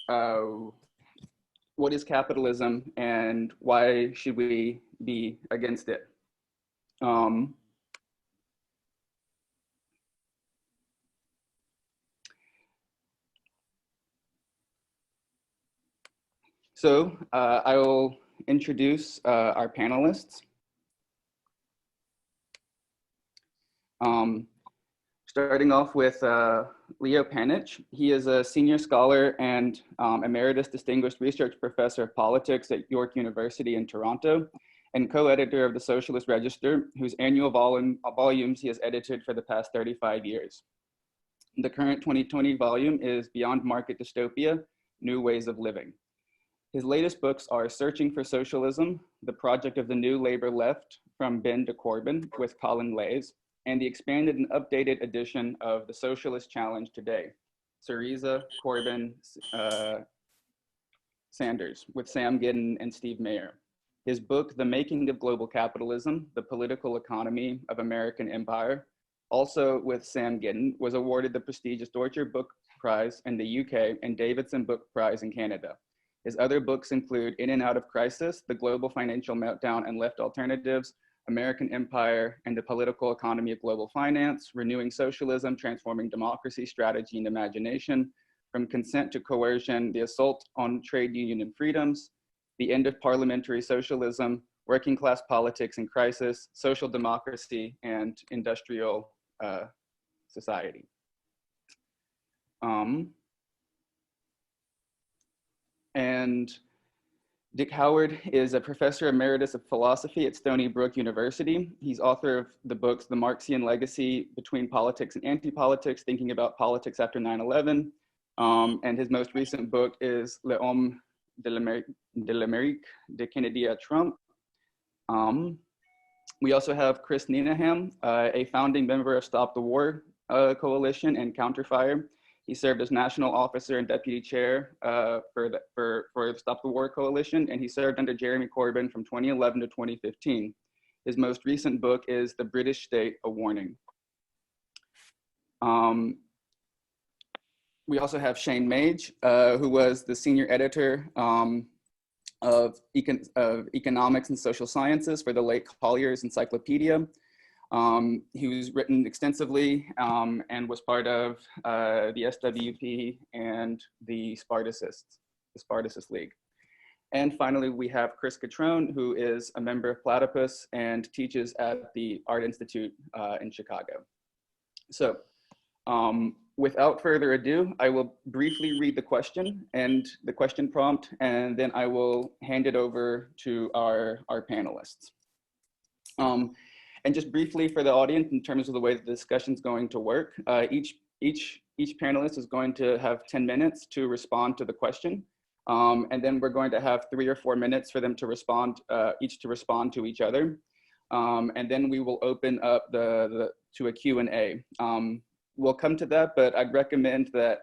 uh, what is capitalism and why should we be against it? I will introduce our panelists. Starting off with Leo Panich. He is a senior scholar and emeritus distinguished research professor of politics at York University in Toronto, and co-editor of the Socialist Register, whose annual volumes he has edited for the past 35 years. The current 2020 volume is Beyond Market Dystopia, New Ways of Living. His latest books are Searching for Socialism, The Project of the New Labor Left, From Ben to Corbyn, with Colin Lays, and the expanded and updated edition of The Socialist Challenge Today, Syriza, Corbyn, Sanders, with Sam Giddin and Steve Mayer. His book, The Making of Global Capitalism, The Political Economy of American Empire, also with Sam Giddin, was awarded the prestigious Deutscher Book Prize in the UK and Davidson Book Prize in Canada. His other books include In and Out of Crisis, The Global Financial Meltdown and Left Alternatives, American Empire and the Political Economy of Global Finance, Renewing Socialism, Transforming Democracy, Strategy and Imagination, From Consent to Coercion, The Assault on Trade Union and Freedoms, The End of Parliamentary Socialism, Working Class Politics in Crisis, Social Democracy, and Industrial Society. And Dick Howard is a professor emeritus of philosophy at Stony Brook University. He's author of the books The Marxian Legacy, Between Politics and Anti-Politics, Thinking About Politics After 9/11. And his most recent book is L'Homme de l'Amérique de Kennedy à Trump. We also have Chris Nineham, a founding member of Stop the War Coalition and Counterfire. He served as national officer and deputy chair for the Stop the War Coalition, and he served under Jeremy Corbyn from 2011 to 2015. His most recent book is The British State, A Warning. We also have Shane Mage, who was the senior editor of Economics and Social Sciences for the late Collier's Encyclopedia. Who's written extensively and was part of the SWP and the Spartacist League. And finally, we have Chris Cutrone, who is a member of Platypus and teaches at the Art Institute in Chicago. So without further ado, I will briefly read the question and the question prompt, and then I will hand it over to our panelists. And just briefly for the audience, in terms of the way the discussion is going to work, each panelist is going to have 10 minutes to respond to the question. And then we're going to have 3 or 4 minutes for them to respond, each to respond to each other. And then we will open up to a Q&A. We'll come to that, but I'd recommend that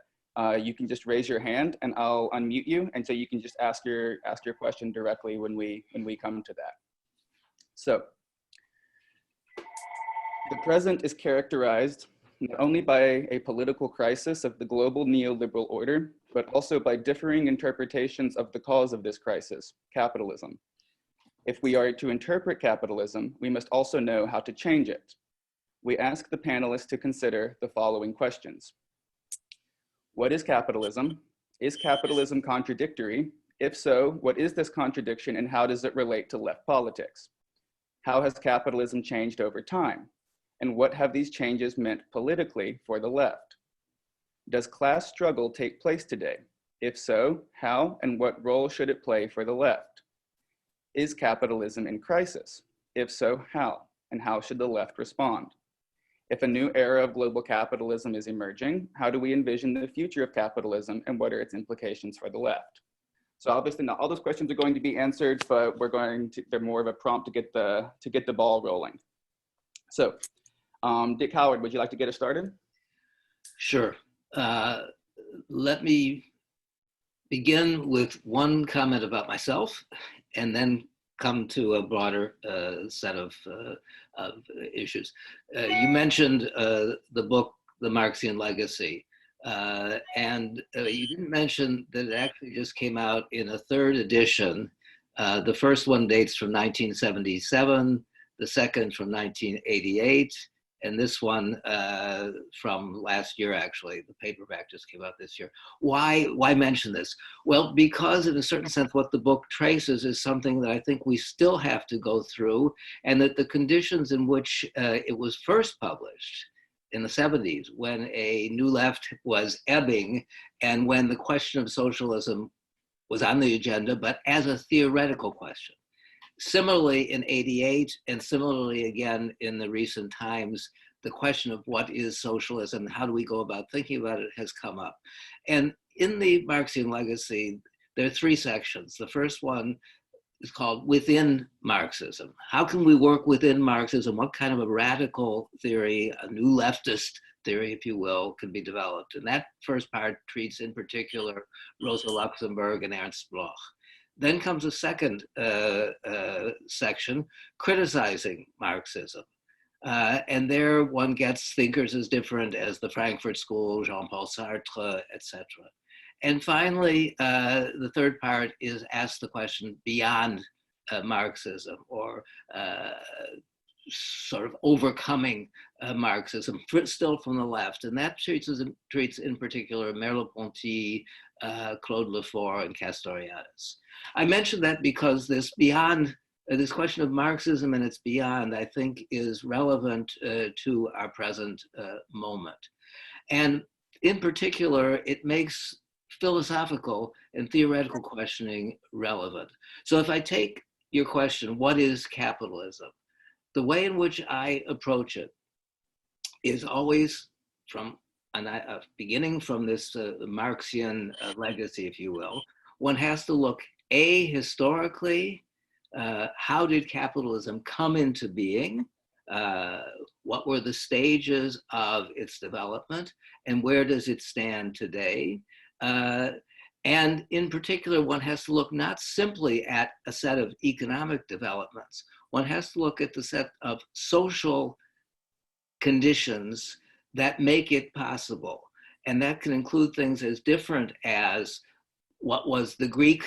you can just raise your hand and I'll unmute you. And so you can just ask your question directly when we come to that. So, the present is characterized not only by a political crisis of the global neoliberal order, but also by differing interpretations of the cause of this crisis, capitalism. If we are to interpret capitalism, we must also know how to change it. We ask the panelists to consider the following questions. What is capitalism? Is capitalism contradictory? If so, what is this contradiction and how does it relate to left politics? How has capitalism changed over time? And what have these changes meant politically for the left? Does class struggle take place today? If so, how and what role should it play for the left? Is capitalism in crisis? If so, how? And how should the left respond? If a new era of global capitalism is emerging, how do we envision the future of capitalism and what are its implications for the left? So obviously not all those questions are going to be answered, but they're more of a prompt to get the ball rolling. So, Dick Howard, would you like to get us started? Sure. Let me begin with one comment about myself and then come to a broader set of issues. You mentioned the book, The Marxian Legacy. And you didn't mention that it actually just came out in a third edition. The first one dates from 1977, the second from 1988, and this one from last year, actually. The paperback just came out this year. Why mention this? Well, because in a certain sense, what the book traces is something that I think we still have to go through, and that the conditions in which it was first published in the 70s, when a new left was ebbing and when the question of socialism was on the agenda, but as a theoretical question. Similarly in 88, and similarly again in the recent times, the question of what is socialism, how do we go about thinking about it, has come up. And in the Marxian legacy, there are three sections. The first one is called Within Marxism. How can we work within Marxism? What kind of a radical theory, a new leftist theory, if you will, can be developed? And that first part treats in particular Rosa Luxemburg and Ernst Bloch. Then comes a second section, criticizing Marxism. And there one gets thinkers as different as the Frankfurt School, Jean-Paul Sartre, etc. And finally, the third part is ask the question beyond Marxism, or sort of overcoming Marxism, still from the left. And that treats in particular Merleau-Ponty, Claude Lefort, and Castoriadis. I mention that because this beyond, this question of Marxism and its beyond, I think is relevant to our present moment. And in particular, it makes philosophical and theoretical questioning relevant. So if I take your question, what is capitalism? The way in which I approach it is always from, beginning from this Marxian legacy, if you will. One has to look, historically, how did capitalism come into being? What were the stages of its development, and where does it stand today? And in particular, one has to look not simply at a set of economic developments. One has to look at the set of social conditions that make it possible. And that can include things as different as what was the Greek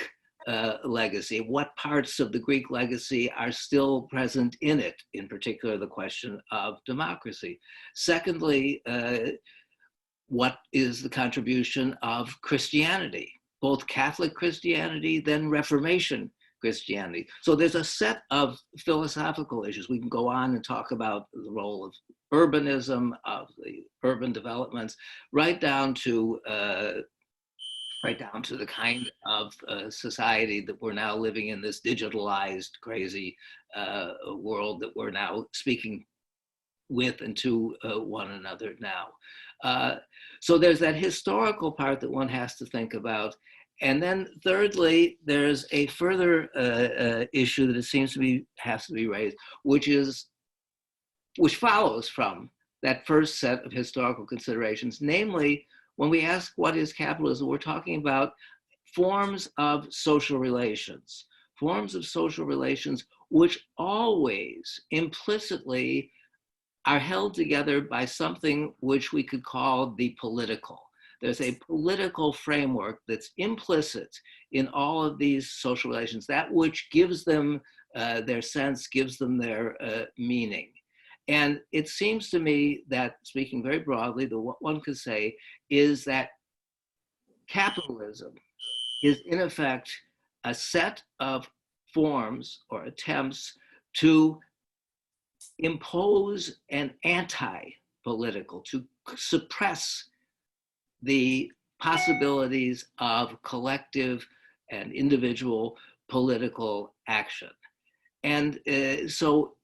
legacy, what parts of the Greek legacy are still present in it, in particular the question of democracy. Secondly, what is the contribution of Christianity, both Catholic Christianity, then Reformation Christianity. So there's a set of philosophical issues. We can go on and talk about the role of urbanism, of the urban developments, right down to the kind of society that we're now living in, this digitalized, crazy world that we're now speaking with and to one another now. So there's that historical part that one has to think about. And then thirdly, there's a further issue that it seems to be, has to be raised, which follows from that first set of historical considerations. Namely, when we ask what is capitalism, we're talking about forms of social relations which always implicitly are held together by something which we could call the political. There's a political framework that's implicit in all of these social relations, that which gives them their sense, gives them their meaning. And it seems to me that, speaking very broadly, what one could say is that capitalism is in effect a set of forms or attempts to impose an anti-political, to suppress the possibilities of collective and individual political action. And so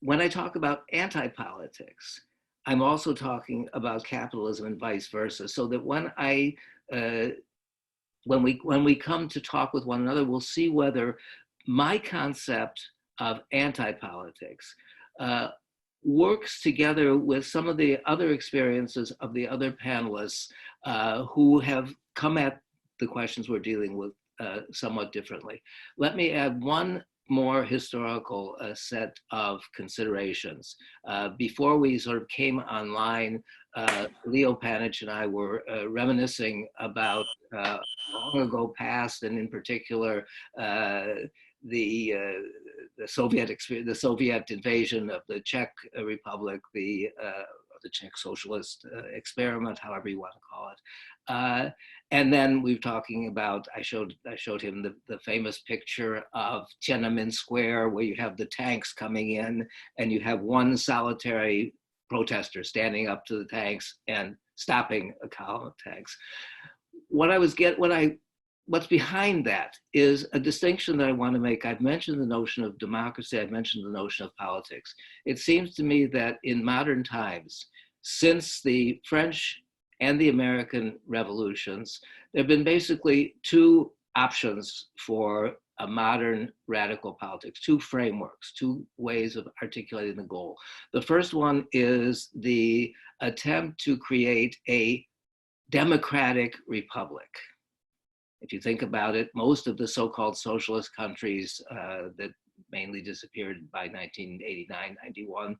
when I talk about anti-politics, I'm also talking about capitalism and vice versa, so that when we come to talk with one another, we'll see whether my concept of anti-politics works together with some of the other experiences of the other panelists who have come at the questions we're dealing with somewhat differently. Let me add one more historical set of considerations. Before we sort of came online, Leo Panich and I were reminiscing about long ago past, and in particular, the Soviet experience, the Soviet invasion of the Czech Republic, the Czech socialist experiment, however you want to call it. And then we were talking about, I showed him the famous picture of Tiananmen Square, where you have the tanks coming in and you have one solitary protester standing up to the tanks and stopping a column of tanks. What's behind that is a distinction that I want to make. I've mentioned the notion of democracy. I've mentioned the notion of politics. It seems to me that in modern times, since the French and the American revolutions, there have been basically two options for a modern radical politics, two frameworks, two ways of articulating the goal. The first one is the attempt to create a democratic republic. If you think about it, most of the so-called socialist countries that mainly disappeared by 1989, 91,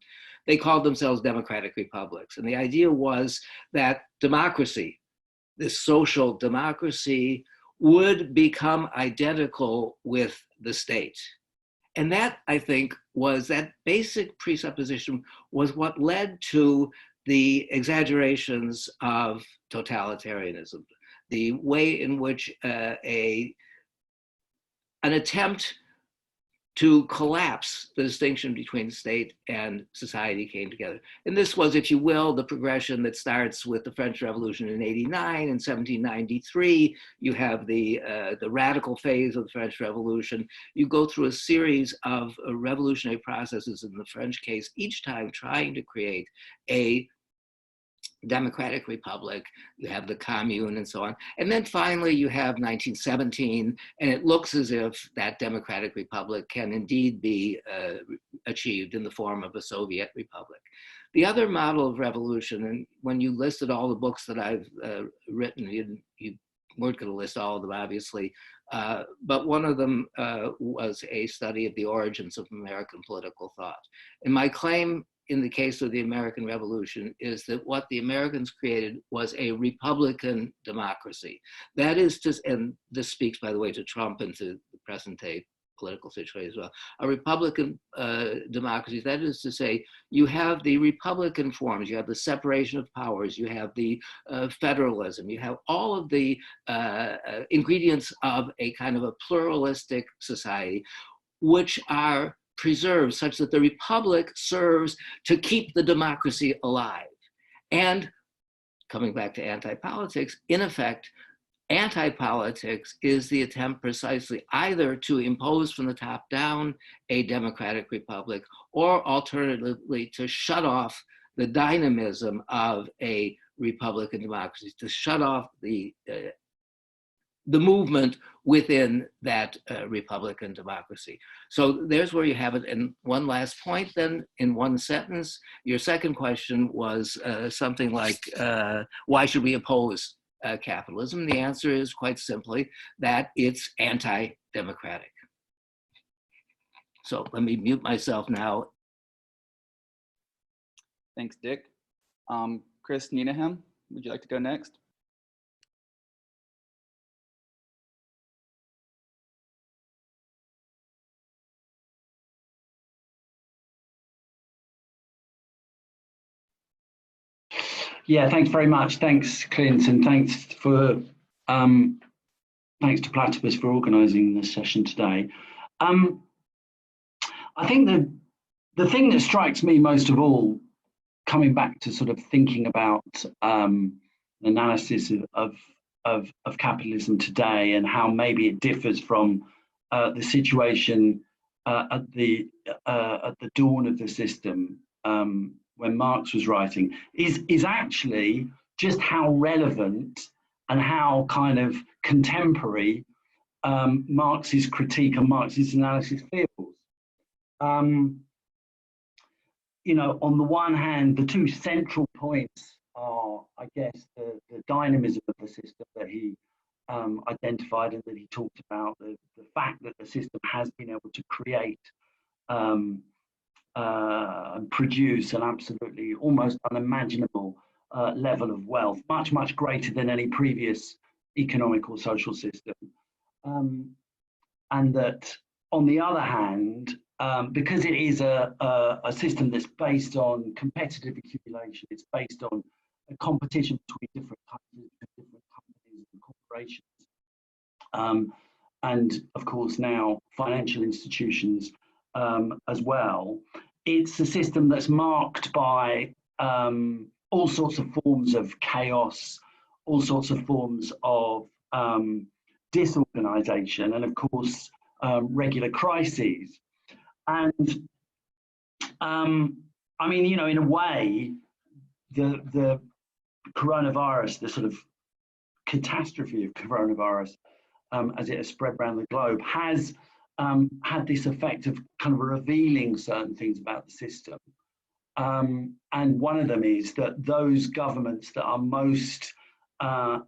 they called themselves democratic republics. And the idea was that democracy, this social democracy, would become identical with the state. And that, I think, was that basic presupposition was what led to the exaggerations of totalitarianism, the way in which an attempt to collapse the distinction between state and society came together. And this was, if you will, the progression that starts with the French Revolution in '89. In 1793, you have the radical phase of the French Revolution. You go through a series of revolutionary processes in the French case, each time trying to create a democratic republic. You have the commune and so on. And then finally you have 1917, and it looks as if that democratic republic can indeed be achieved in the form of a Soviet republic. The other model of revolution, and when you listed all the books that I've written, you weren't going to list all of them, obviously, but one of them was a study of the origins of American political thought. And my claim in the case of the American Revolution is that what the Americans created was a Republican democracy. That is to, and this speaks, by the way, to Trump and to the present day political situation as well, a Republican democracy. That is to say, you have the Republican forms, you have the separation of powers, you have the federalism, you have all of the ingredients of a kind of a pluralistic society, which are preserved such that the republic serves to keep the democracy alive. And coming back to anti-politics, in effect, anti-politics is the attempt precisely either to impose from the top down a democratic republic, or alternatively to shut off the dynamism of a Republican democracy, to shut off the movement within that Republican democracy. So there's where you have it. And one last point then, in one sentence, your second question was something like, why should we oppose capitalism? The answer is quite simply that it's anti-democratic. So let me mute myself now. Thanks, Dick. Chris Nineham, would you like to go next? Yeah, thanks very much. Thanks, Clint, and thanks to Platypus for organising this session today. I think the thing that strikes me most of all, coming back to sort of thinking about analysis of capitalism today and how maybe it differs from the situation at the dawn of the system, when Marx was writing, is actually just how relevant and how kind of contemporary Marx's critique and Marx's analysis feels. You know, on the one hand, the two central points are, I guess, the dynamism of the system that he identified, and that he talked about the fact that the system has been able to create and produce an absolutely almost unimaginable level of wealth, much, much greater than any previous economic or social system. And that, on the other hand, because it is a system that's based on competitive accumulation, it's based on a competition between different countries, different companies and corporations, and of course now financial institutions as well. It's a system that's marked by all sorts of forms of chaos, all sorts of forms of disorganization, and of course regular crises. And I mean, you know, in a way, the coronavirus, the sort of catastrophe of coronavirus, as it has spread around the globe, has had this effect of kind of revealing certain things about the system. And one of them is that those governments that are most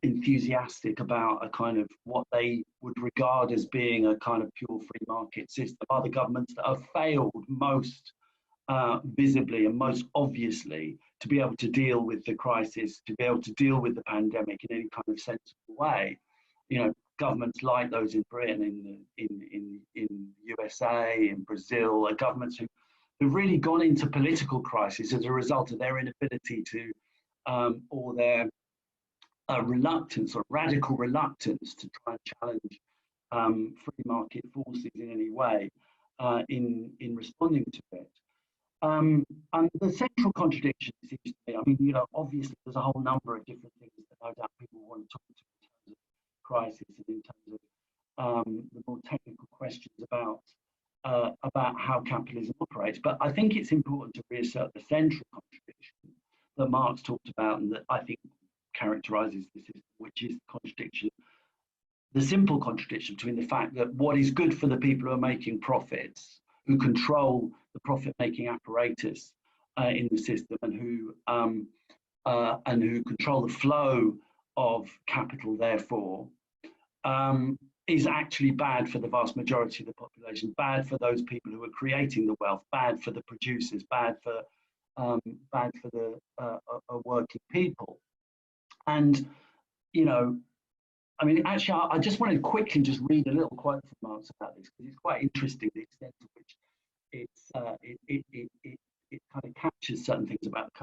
enthusiastic about a kind of what they would regard as being a kind of pure free market system are the governments that have failed most visibly and most obviously to be able to deal with the crisis, to be able to deal with the pandemic in any kind of sensible way. You know, governments like those in Britain, in USA, in Brazil, are governments who've really gone into political crisis as a result of their inability to, or their reluctance or radical reluctance to try and challenge free market forces in any way in responding to it. And the central contradiction seems to be, I mean, you know, obviously there's a whole number of different things that no doubt people want to talk to in terms of crisis and in terms of the more technical questions about how capitalism operates. But I think it's important to reassert the central contradiction that Marx talked about and that I think characterizes the system, which is the contradiction, the simple contradiction between the fact that what is good for the people who are making profits, who control the profit-making apparatus in the system, and who control the flow of capital, therefore, is actually bad for the vast majority of the population, bad for those people who are creating the wealth, bad for the producers, bad for the working people. And, you know, I mean, actually, I just want to quickly just read a little quote from Marx about this, because it's quite interesting the extent to which it kind of captures certain things about the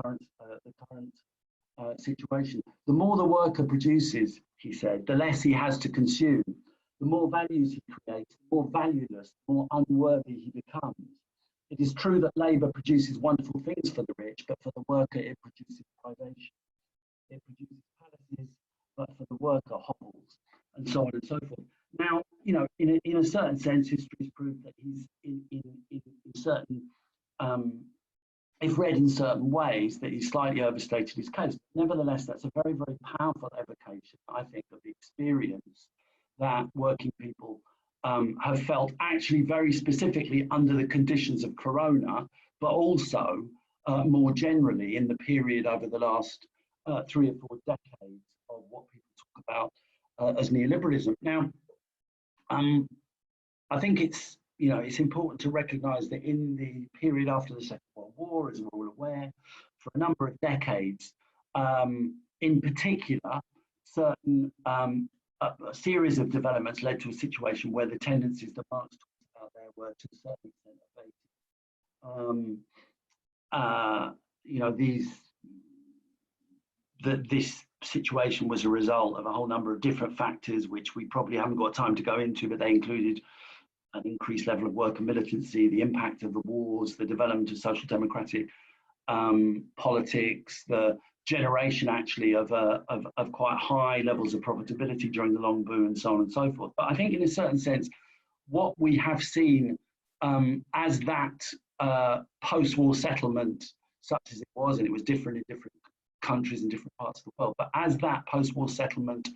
current situation. The more the worker produces, he said, the less he has to consume. The more values he creates, the more valueless, the more unworthy he becomes. It is true that labour produces wonderful things for the rich, but for the worker it produces privation. It produces palaces, but for the worker hovels, and so on and so forth. Now, you know, in a certain sense, history has proved that he's in certain, if read in certain ways, that he's slightly overstated his case. Nevertheless, that's a very, very powerful evocation, I think, of the experience that working people have felt actually very specifically under the conditions of Corona, but also more generally in the period over the last 3 or 4 decades of what people talk about as neoliberalism. Now, I think it's, you know, it's important to recognise that in the period after the Second World War, as we're all aware, for a number of decades, in particular, certain a series of developments led to a situation where the tendencies that Marx talks about there were to a certain extent abated. You know, this situation was a result of a whole number of different factors, which we probably haven't got time to go into, but they included an increased level of worker militancy, the impact of the wars, the development of social democratic politics, the generation actually of quite high levels of profitability during the long boom, and so on and so forth. But I think in a certain sense, what we have seen as that post-war settlement, such as it was, and it was different in different countries and different parts of the world, but as that post-war settlement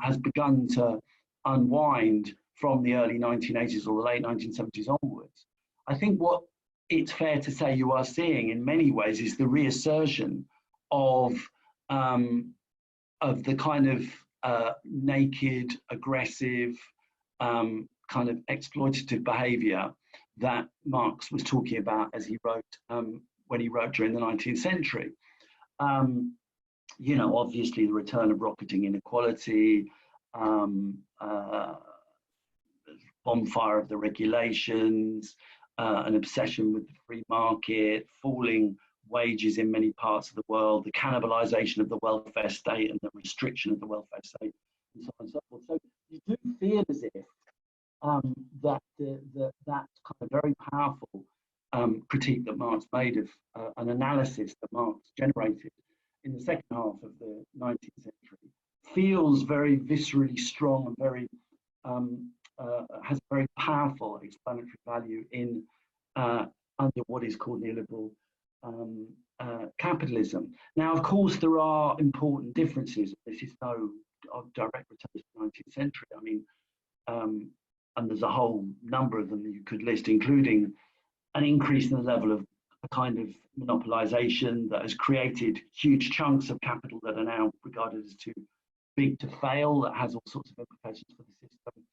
has begun to unwind from the early 1980s or the late 1970s onwards, I think what it's fair to say you are seeing in many ways is the reassertion of the kind of naked, aggressive, kind of exploitative behavior that Marx was talking about as he wrote, when he wrote during the 19th century. You know, obviously the return of rocketing inequality, bonfire of the regulations, an obsession with the free market, falling wages in many parts of the world, the cannibalization of the welfare state and the restriction of the welfare state, and so on and so forth. So you do feel as if that that kind of very powerful critique that Marx made of an analysis that Marx generated in the second half of the 19th century feels very viscerally strong and very has very powerful explanatory value in under what is called neoliberal capitalism. Now, of course, there are important differences. This is no direct return to the 19th century. I mean, and there's a whole number of them that you could list, including an increase in the level of a kind of monopolization that has created huge chunks of capital that are now regarded as too big to fail, that has all sorts of implications for the system.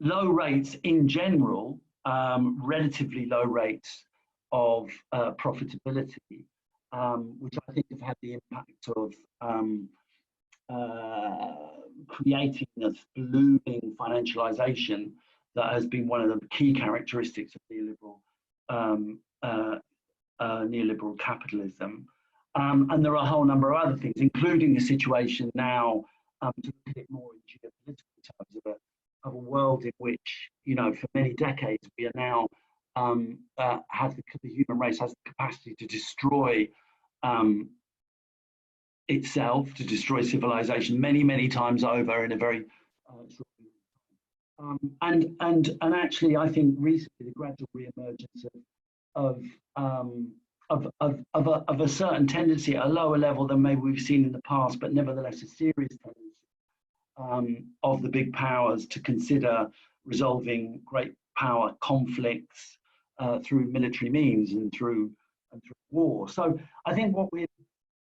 Low rates in general, relatively low rates of profitability, which I think have had the impact of creating this ballooning financialization that has been one of the key characteristics of neoliberal capitalism. And there are a whole number of other things, including the situation now, to look at it more in geopolitical terms of a world in which, you know, for many decades we are now the human race has the capacity to destroy itself, to destroy civilization many times over in a very short period of time. And actually, I think recently the gradual re-emergence of a certain tendency at a lower level than maybe we've seen in the past, but nevertheless a serious tendency of the big powers to consider resolving great power conflicts through military means and through war. So I think what we're,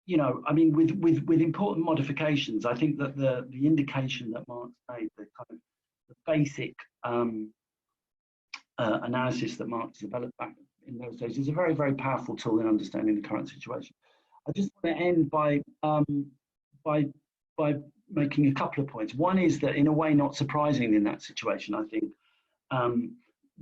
you know, I mean, with important modifications, I think that the indication that Marx made, the kind of the basic analysis that Marx developed back in those days, is a very powerful tool in understanding the current situation. I just want to end by making a couple of points. One is that, in a way, not surprisingly, in that situation, I think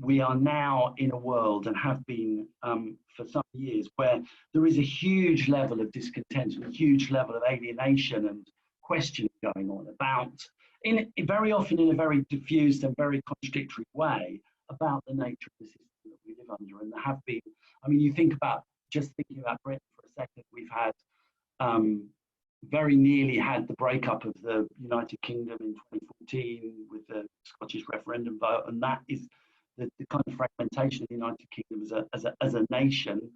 we are now in a world, and have been for some years, where there is a huge level of discontent and a huge level of alienation and questioning going on about, very often in a very diffused and very contradictory way, about the nature of the system that we live under. And there have been, I mean, you think about, just thinking about Britain for a second, we've had very nearly had the breakup of the United Kingdom in 2014 with the Scottish referendum vote, and that is the kind of fragmentation of the United Kingdom as a nation,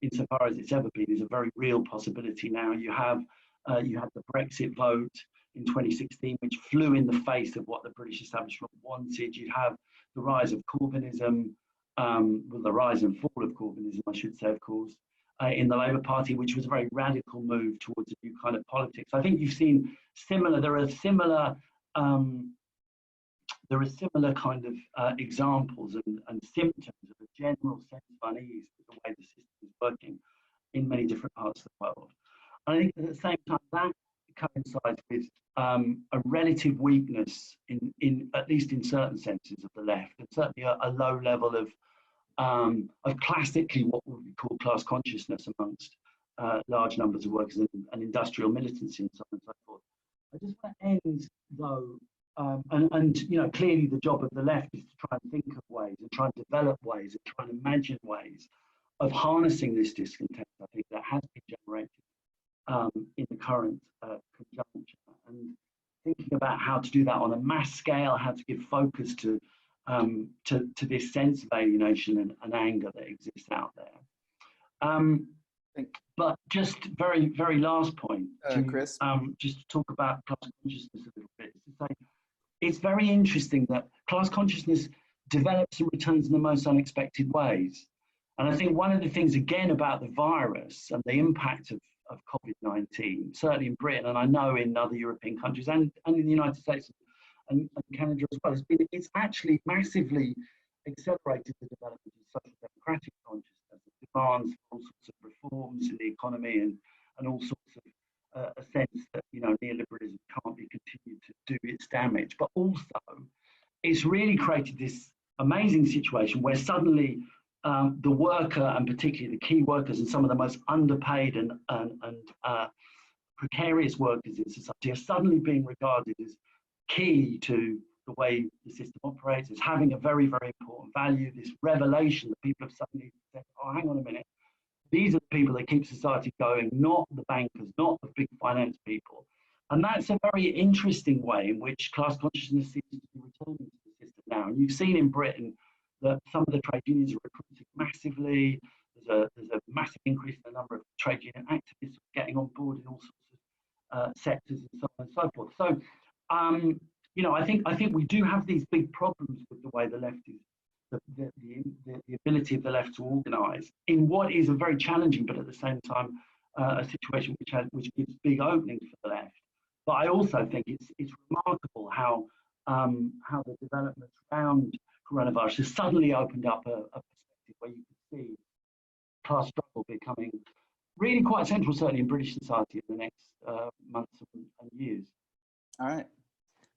insofar as it's ever been, is a very real possibility now. You have the Brexit vote in 2016, which flew in the face of what the British establishment wanted. You have the rise of Corbynism, well, the rise and fall of Corbynism, I should say, of course, in the Labour Party, which was a very radical move towards a new kind of politics. I think you've seen similar, there are similar kind of examples and symptoms of a general sense of unease with the way the system is working in many different parts of the world. And I think at the same time that coincides with a relative weakness in at least in certain senses of the left, and certainly a low level of classically what would be called class consciousness amongst large numbers of workers and industrial militancy and so on and so forth. I just want to end though, and you know, clearly the job of the left is to try and think of ways and try and develop ways and try and imagine ways of harnessing this discontent, I think, that has been generated in the current conjuncture, and thinking about how to do that on a mass scale, how to give focus to this sense of alienation and anger that exists out there. But just very last point, Chris, just to talk about class consciousness a little bit, to say it's very interesting that class consciousness develops and returns in the most unexpected ways. And I think one of the things, again, about the virus and the impact of COVID-19, certainly in Britain, and I know in other European countries and in the United States and Canada as well. It's actually massively accelerated the development of social democratic consciousness, it demands all sorts of reforms in the economy and all sorts of a sense that, you know, neoliberalism can't be continued to do its damage. But also, it's really created this amazing situation where suddenly the worker, and particularly the key workers and some of the most underpaid and precarious workers in society, are suddenly being regarded as key to the way the system operates, as having a very, very important value. This revelation that people have suddenly said, oh, hang on a minute, these are the people that keep society going, not the bankers, not the big finance people. And that's a very interesting way in which class consciousness seems to be returning to the system now. And you've seen in Britain that some of the trade unions are recruiting massively. There's a massive increase in the number of trade union activists getting on board in all sorts of sectors and so on and so forth. So, you know, I think we do have these big problems with the way the left is, the ability of the left to organise in what is a very challenging, but at the same time, a situation which gives big openings for the left. But I also think it's remarkable how the developments around coronavirus has suddenly opened up a perspective where you can see class struggle becoming really quite central, certainly in British society in the next months and years. All right.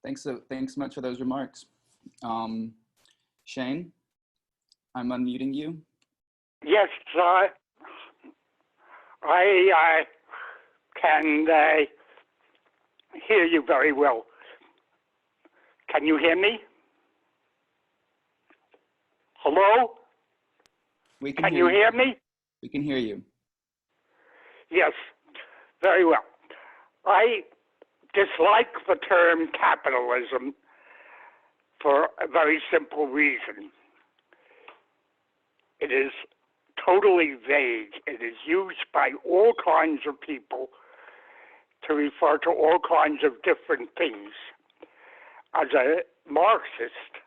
Thanks so much for those remarks. Shane, I'm unmuting you. Yes, I can hear you very well. Can you hear me? Hello? Can you hear me? We can hear you. Yes, very well. I dislike the term capitalism for a very simple reason. It is totally vague. It is used by all kinds of people to refer to all kinds of different things. As a Marxist,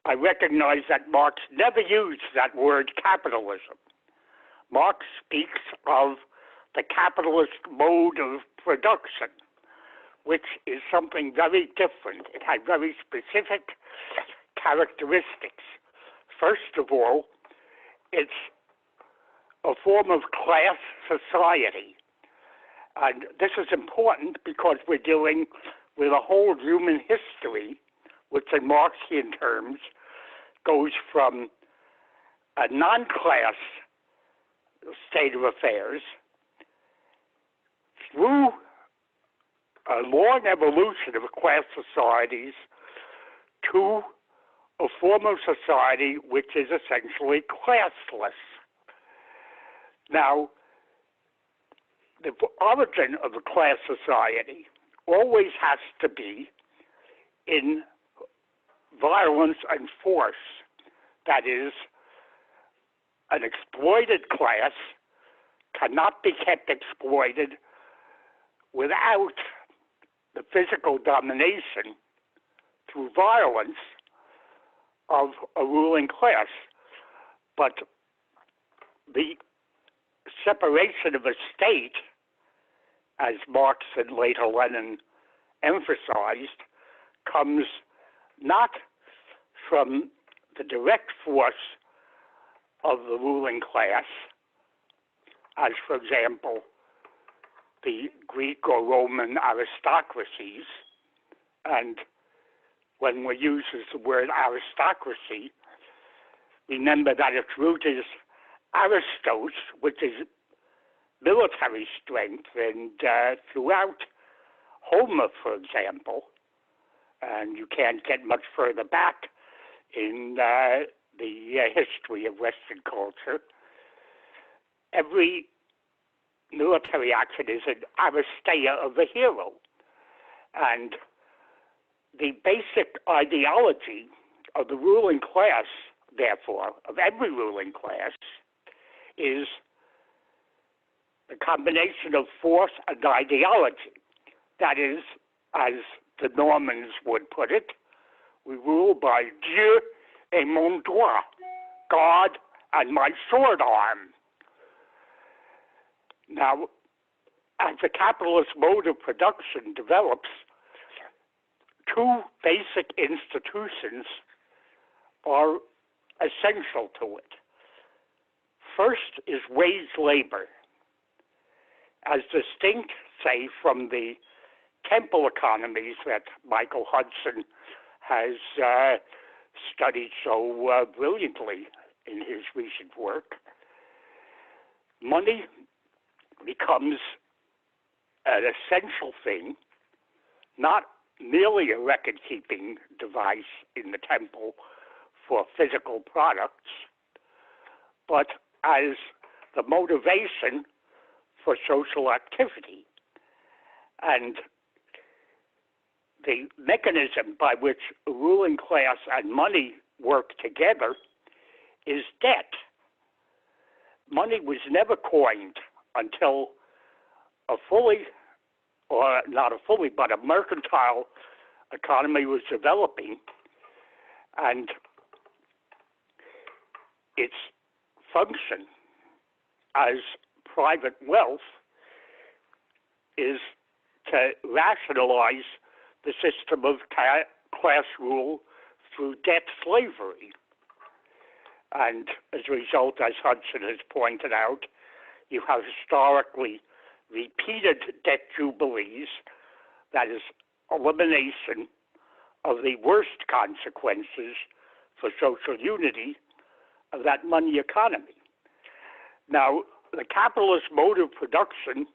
I recognize that Marx never used that word capitalism. Marx speaks of the capitalist mode of production, which is something very different. It had very specific characteristics. First of all, it's a form of class society. And this is important because we're dealing with a whole human history, which in Marxian terms goes from a non-class state of affairs through a long evolution of class societies to a form of society which is essentially classless. Now, the origin of a class society always has to be in violence and force. That is, an exploited class cannot be kept exploited without the physical domination through violence of a ruling class. But the separation of a state, as Marx and later Lenin emphasized, comes not from the direct force of the ruling class, as, for example, the Greek or Roman aristocracies. And when we use the word aristocracy, remember that its root is aristos, which is military strength, and throughout Homer, for example, and you can't get much further back in the history of Western culture, every military action is an aristeia of a hero. And the basic ideology of the ruling class, therefore, of every ruling class, is the combination of force and ideology. That is, as the Normans would put it, we rule by Dieu et mon droit, God and my sword arm. Now, as the capitalist mode of production develops, two basic institutions are essential to it. First is wage labor, as distinct, say, from the temple economies that Michael Hudson has studied so brilliantly in his recent work. Money becomes an essential thing, not merely a record-keeping device in the temple for physical products, but as the motivation for social activity. And the mechanism by which the ruling class and money work together is debt. Money was never coined until a mercantile economy was developing, and its function as private wealth is to rationalize the system of class rule through debt slavery. And as a result, as Hudson has pointed out, you have historically repeated debt jubilees, that is, elimination of the worst consequences for social unity of that money economy. Now, the capitalist mode of production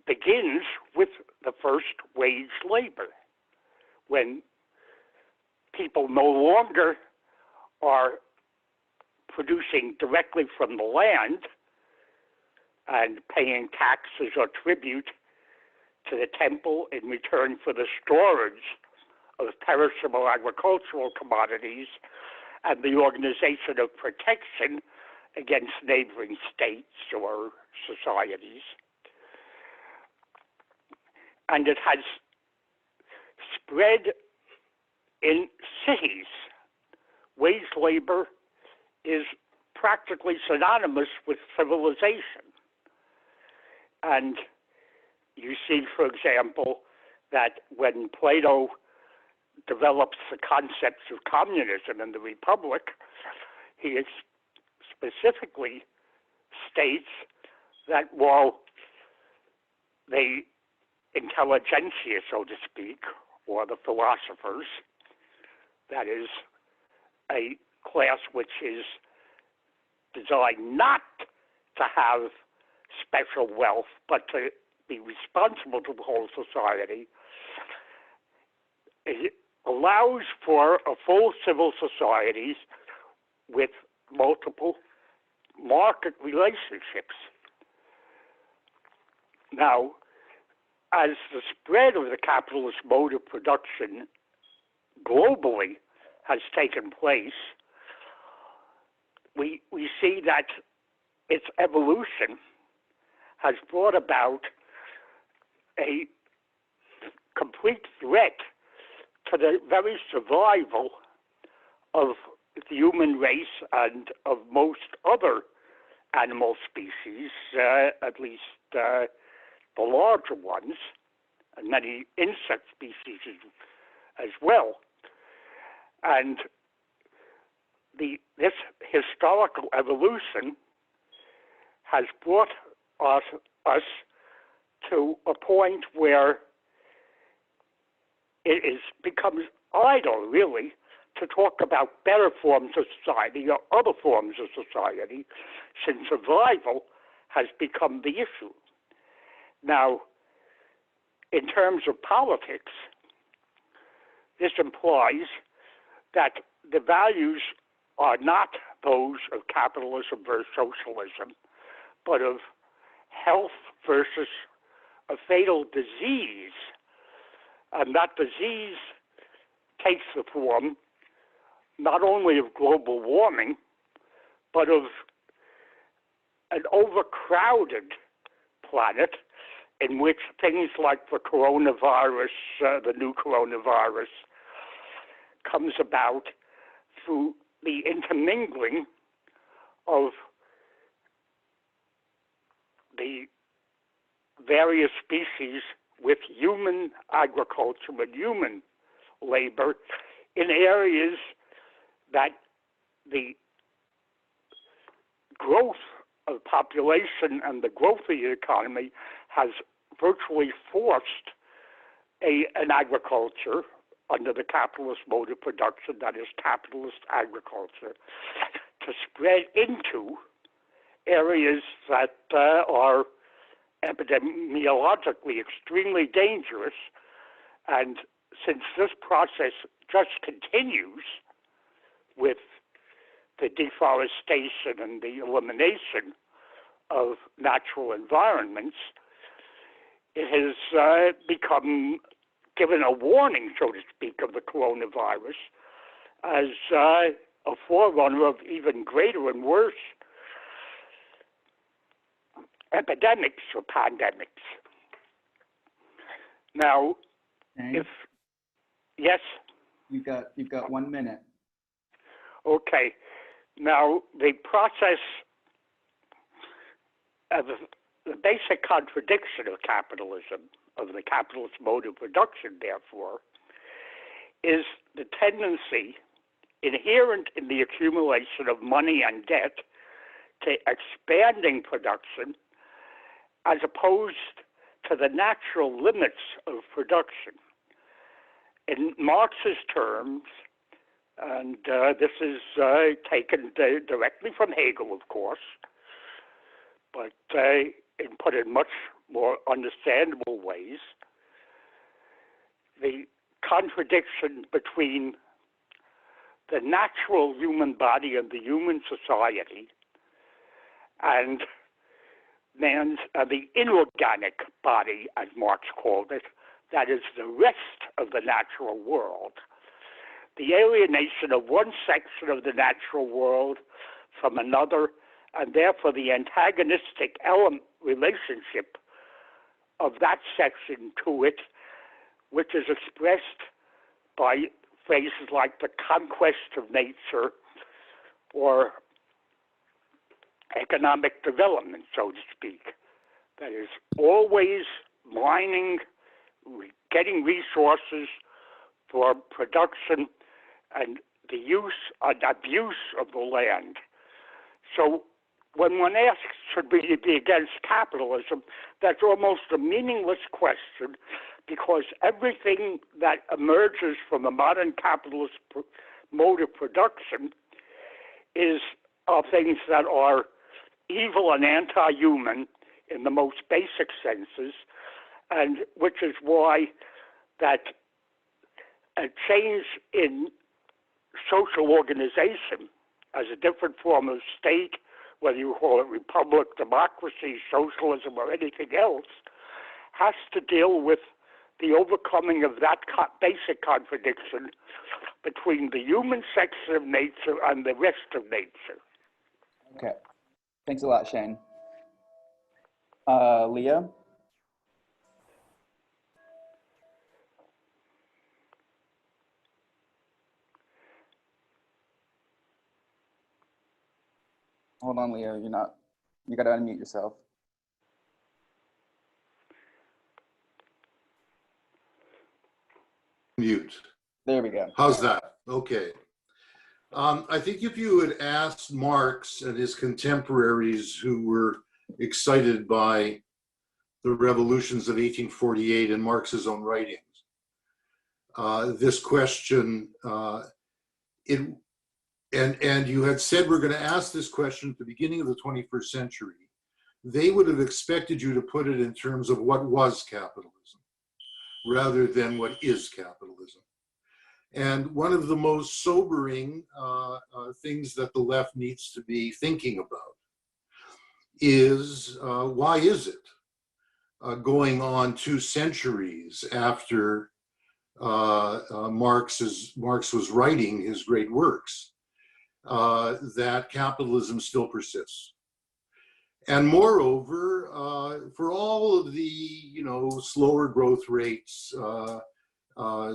begins with the first wage labor, when people no longer are producing directly from the land and paying taxes or tribute to the temple in return for the storage of perishable agricultural commodities and the organization of protection against neighboring states or societies. And it has spread in cities. Wage labor is practically synonymous with civilization. And you see, for example, that when Plato develops the concepts of communism in the Republic, he specifically states that while the intelligentsia, so to speak, or the philosophers, that is a class which is designed not to have special wealth, but to be responsible to the whole society, it allows for a full civil society with multiple market relationships. Now, as the spread of the capitalist mode of production globally has taken place, we see that its evolution has brought about a complete threat to the very survival of the human race and of most other animal species, at least the larger ones, and many insect species as well. And this historical evolution has brought us to a point where it becomes idle, really, to talk about better forms of society or other forms of society, since survival has become the issue. Now, in terms of politics, this implies that the values are not those of capitalism versus socialism, but of health versus a fatal disease. And that disease takes the form not only of global warming, but of an overcrowded planet in which things like the coronavirus, the new coronavirus, comes about through the intermingling of the various species with human agriculture and human labor in areas that the growth of population and the growth of the economy has virtually forced an agriculture under the capitalist mode of production, that is capitalist agriculture, to spread into areas that are epidemiologically extremely dangerous. And since this process just continues with the deforestation and the elimination of natural environments, it has become given a warning, so to speak, of the coronavirus as a forerunner of even greater and worse epidemics or pandemics. Now, Okay. Yes? You've got 1 minute. Okay. Now, the process of the basic contradiction of capitalism, of the capitalist mode of production, therefore, is the tendency inherent in the accumulation of money and debt to expanding production as opposed to the natural limits of production. In Marx's terms, and this is taken directly from Hegel, of course, but put in much more understandable ways, the contradiction between the natural human body and the human society and the inorganic body, as Marx called it, that is the rest of the natural world. The alienation of one section of the natural world from another, and therefore the antagonistic relationship of that section to it, which is expressed by phrases like the conquest of nature or economic development, so to speak. That is always mining, getting resources for production and the use and abuse of the land. So when one asks, should we be against capitalism, that's almost a meaningless question, because everything that emerges from a modern capitalist mode of production are things that are evil and anti-human in the most basic senses, and which is why that a change in social organization as a different form of state, whether you call it republic, democracy, socialism, or anything else, has to deal with the overcoming of that basic contradiction between the human section of nature and the rest of nature. Okay. Thanks a lot, Shane. Leah? Hold on, Leah. You got to unmute yourself. Mute. There we go. How's that? Okay. I think if you had asked Marx and his contemporaries who were excited by the revolutions of 1848 and Marx's own writings, this question, and you had said we're going to ask this question at the beginning of the 21st century, they would have expected you to put it in terms of what was capitalism rather than what is capitalism. And one of the most sobering things that the left needs to be thinking about is why is it going on 2 centuries after Marx was writing his great works that capitalism still persists? And moreover, for all of the slower growth rates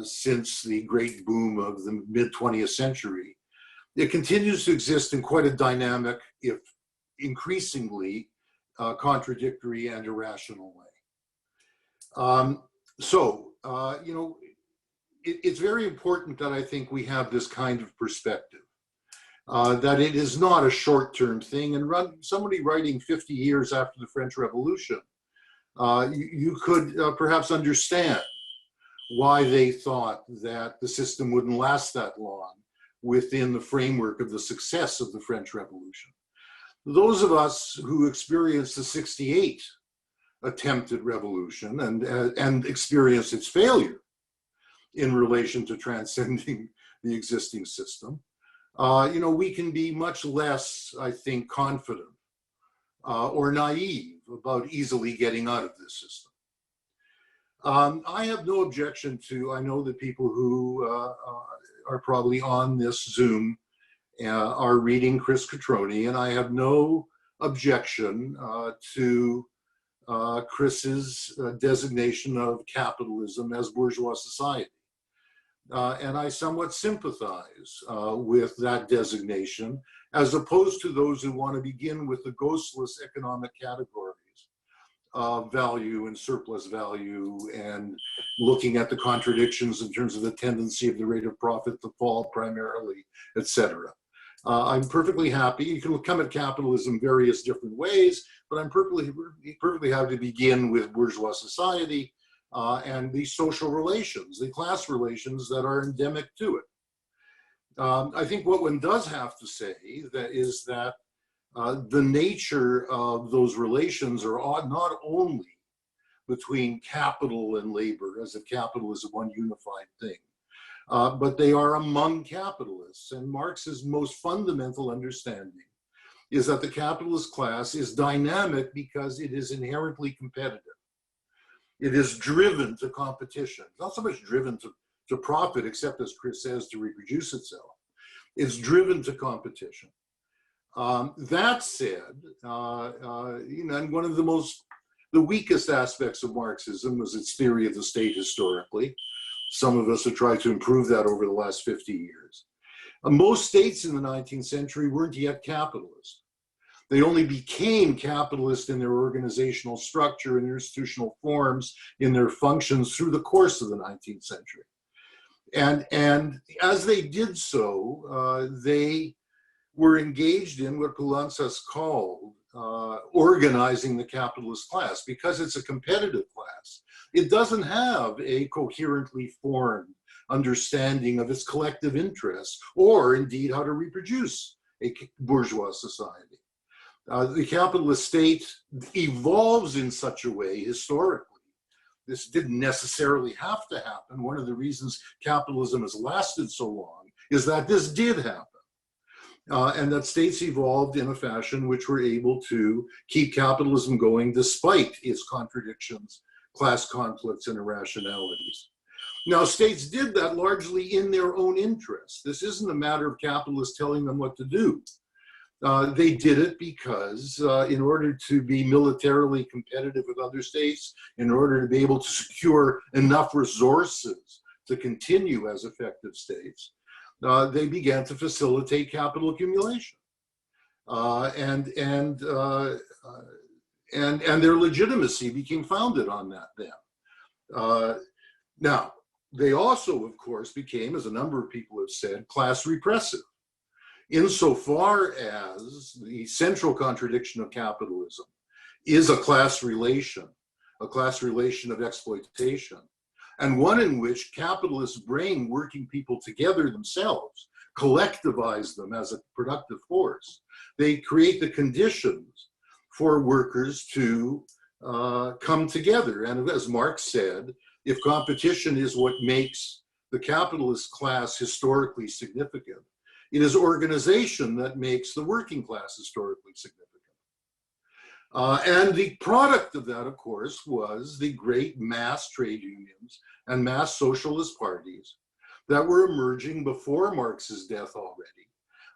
since the great boom of the mid-20th century, it continues to exist in quite a dynamic, if increasingly contradictory, and irrational way. You know, it's very important that I think we have this kind of perspective, that it is not a short-term thing. And somebody writing 50 years after the French Revolution, you could perhaps understand why they thought that the system wouldn't last that long within the framework of the success of the French Revolution. Those of us who experienced the '68 attempted revolution and experienced its failure in relation to transcending the existing system, you know, we can be much less, I think, confident or naive about easily getting out of this system. I have no objection to, I know that people who are probably on this Zoom are reading Chris Cutrone, and I have no objection to Chris's designation of capitalism as bourgeois society. And I somewhat sympathize with that designation, as opposed to those who want to begin with the ghostless economic categories of value and surplus value, and looking at the contradictions in terms of the tendency of the rate of profit to fall primarily, etc. I'm perfectly happy. You can come at capitalism various different ways, but I'm perfectly happy to begin with bourgeois society and the social relations, the class relations that are endemic to it. I think what one does have to say is that the nature of those relations are not only between capital and labor, as if capital is one unified thing, but they are among capitalists. And Marx's most fundamental understanding is that the capitalist class is dynamic because it is inherently competitive. It is driven to competition. It's not so much driven to profit, except, as Chris says, to reproduce itself. It's driven to competition. That said, you know, and one of the weakest aspects of Marxism was its theory of the state historically. Some of us have tried to improve that over the last 50 years. Most states in the 19th century weren't yet capitalist. They only became capitalist in their organizational structure and institutional forms, in their functions, through the course of the 19th century. And as they did so, they were engaged in what Poulantzas called organizing the capitalist class, because it's a competitive class. It doesn't have a coherently formed understanding of its collective interests, or indeed how to reproduce a bourgeois society. The capitalist state evolves in such a way historically. This didn't necessarily have to happen. One of the reasons capitalism has lasted so long is that this did happen. And that states evolved in a fashion which were able to keep capitalism going despite its contradictions, class conflicts, and irrationalities. Now, states did that largely in their own interests. This isn't a matter of capitalists telling them what to do. They did it because in order to be militarily competitive with other states, in order to be able to secure enough resources to continue as effective states, they began to facilitate capital accumulation. And their legitimacy became founded on that then. Now, they also, of course, became, as a number of people have said, class repressive, insofar as the central contradiction of capitalism is a class relation of exploitation, and one in which capitalists bring working people together themselves, collectivize them as a productive force. They create the conditions for workers to come together. And as Marx said, if competition is what makes the capitalist class historically significant, it is organization that makes the working class historically significant. And the product of that, of course, was the great mass trade unions and mass socialist parties that were emerging before Marx's death already,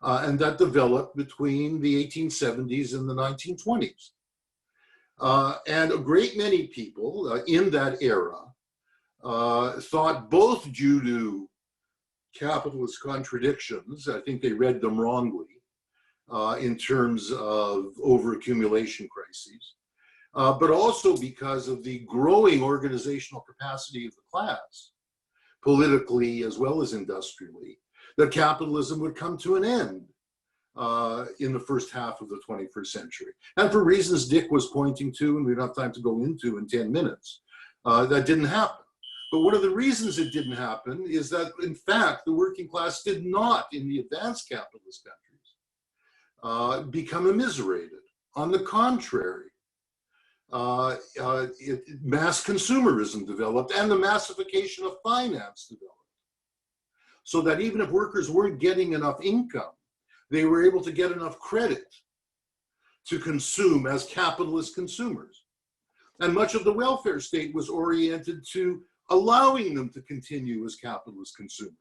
and that developed between the 1870s and the 1920s. And a great many people in that era thought, both due to capitalist contradictions, I think they read them wrongly, in terms of overaccumulation crises, but also because of the growing organizational capacity of the class, politically as well as industrially, that capitalism would come to an end in the first half of the 21st century. And for reasons Dick was pointing to, and we don't have time to go into in 10 minutes, that didn't happen. But one of the reasons it didn't happen is that, in fact, the working class did not, in the advanced capitalist countries, become immiserated. On the contrary, mass consumerism developed and the massification of finance developed. So that even if workers weren't getting enough income, they were able to get enough credit to consume as capitalist consumers. And much of the welfare state was oriented to allowing them to continue as capitalist consumers.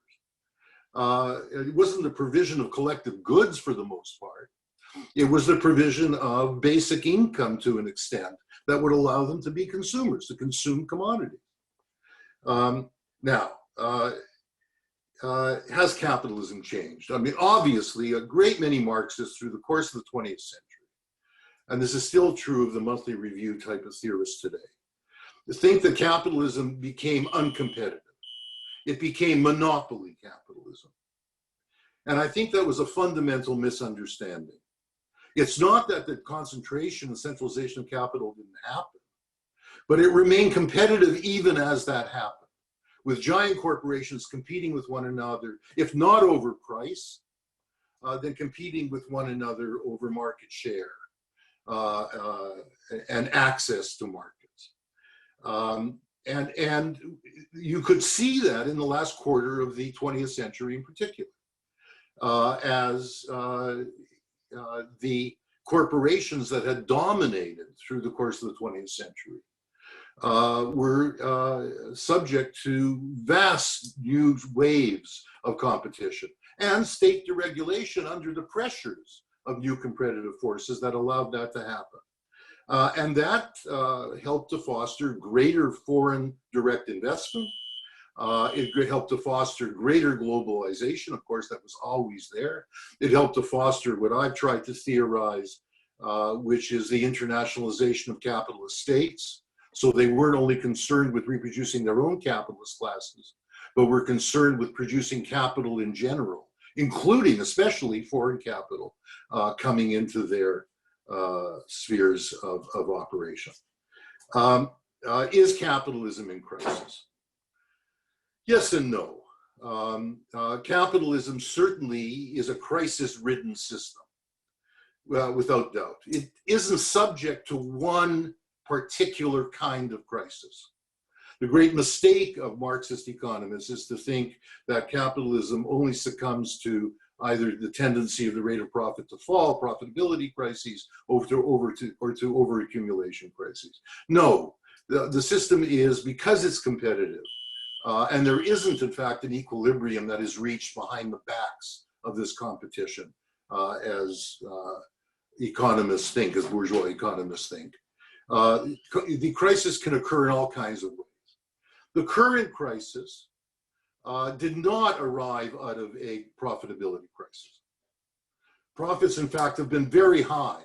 It wasn't the provision of collective goods for the most part. It was the provision of basic income to an extent that would allow them to be consumers, to consume commodities. Has capitalism changed? I mean, obviously, a great many Marxists through the course of the 20th century, and this is still true of the monthly review type of theorists today, think that capitalism became uncompetitive. It became monopoly capitalism. And I think that was a fundamental misunderstanding. It's not that the concentration and centralization of capital didn't happen, but it remained competitive even as that happened, with giant corporations competing with one another, if not over price, then competing with one another over market share and access to markets. And you could see that in the last quarter of the 20th century in particular, as the corporations that had dominated through the course of the 20th century were subject to vast new waves of competition and state deregulation under the pressures of new competitive forces that allowed that to happen. And that helped to foster greater foreign direct investment. It helped to foster greater globalization. Of course, that was always there. It helped to foster what I've tried to theorize, which is the internationalization of capitalist states. So they weren't only concerned with reproducing their own capitalist classes, but were concerned with producing capital in general, including especially foreign capital coming into their spheres of operation. Is capitalism in crisis? Yes and no. Capitalism certainly is a crisis-ridden system, without doubt. It isn't subject to one particular kind of crisis. The great mistake of Marxist economists is to think that capitalism only succumbs to either the tendency of the rate of profit to fall, profitability crises, or to overaccumulation crises. No, the system is, because it's competitive, and there isn't, in fact, an equilibrium that is reached behind the backs of this competition, as economists think, as bourgeois economists think. The crisis can occur in all kinds of ways. The current crisis did not arrive out of a profitability crisis. Profits, in fact, have been very high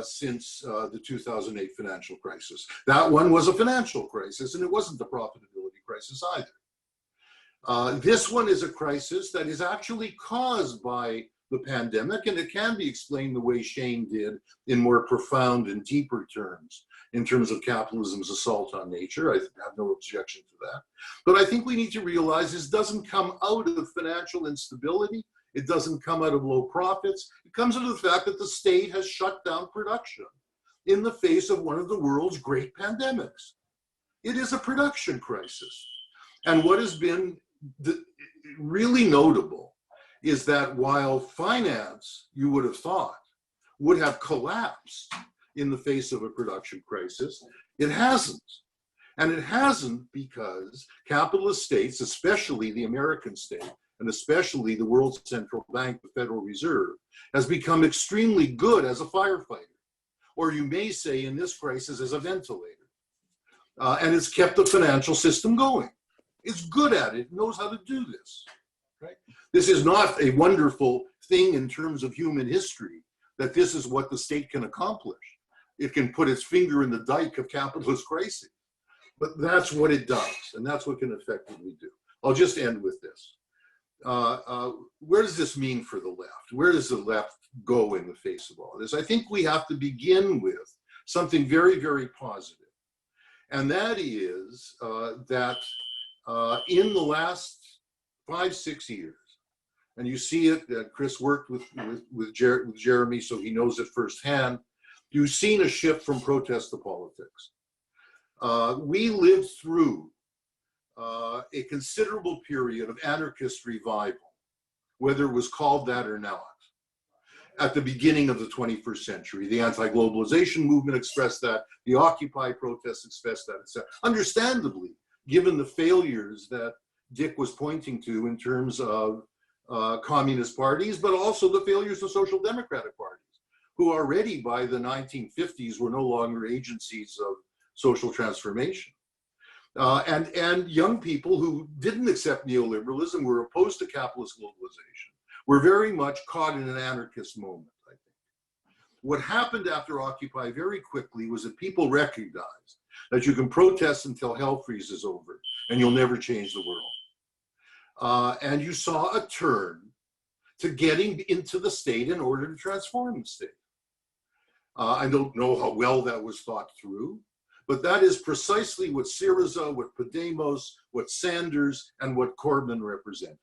since the 2008 financial crisis. That one was a financial crisis, and it wasn't a profitability crisis either. This one is a crisis that is actually caused by the pandemic, and it can be explained the way Shane did in more profound and deeper terms, in terms of capitalism's assault on nature. I have no objection to that. But I think we need to realize this doesn't come out of financial instability. It doesn't come out of low profits. It comes out of the fact that the state has shut down production in the face of one of the world's great pandemics. It is a production crisis. And what has been really notable is that while finance, you would have thought, would have collapsed in the face of a production crisis, it hasn't. And it hasn't because capitalist states, especially the American state, and especially the world's central bank, the Federal Reserve, has become extremely good as a firefighter, or you may say in this crisis as a ventilator. And it's kept the financial system going. It's good at it, knows how to do this. Right? This is not a wonderful thing in terms of human history that this is what the state can accomplish. It can put its finger in the dike of capitalist crises. But that's what it does, and that's what can effectively do. I'll just end with this. Where does this mean for the left? Where does the left go in the face of all this? I think we have to begin with something very, very positive. And that is that in the last 5-6 years, and you see it, Chris worked with Jeremy, so he knows it firsthand, you've seen a shift from protest to politics. We lived through a considerable period of anarchist revival, whether it was called that or not, at the beginning of the 21st century. The anti-globalization movement expressed that, the Occupy protests expressed that, etc. Understandably, given the failures that Dick was pointing to in terms of communist parties, but also the failures of social democratic parties, who already by the 1950s were no longer agencies of social transformation. And young people who didn't accept neoliberalism, were opposed to capitalist globalization, were very much caught in an anarchist moment, I think. What happened after Occupy very quickly was that people recognized that you can protest until hell freezes over and you'll never change the world. And you saw a turn to getting into the state in order to transform the state. I don't know how well that was thought through, but that is precisely what Syriza, what Podemos, what Sanders, and what Corbyn represented.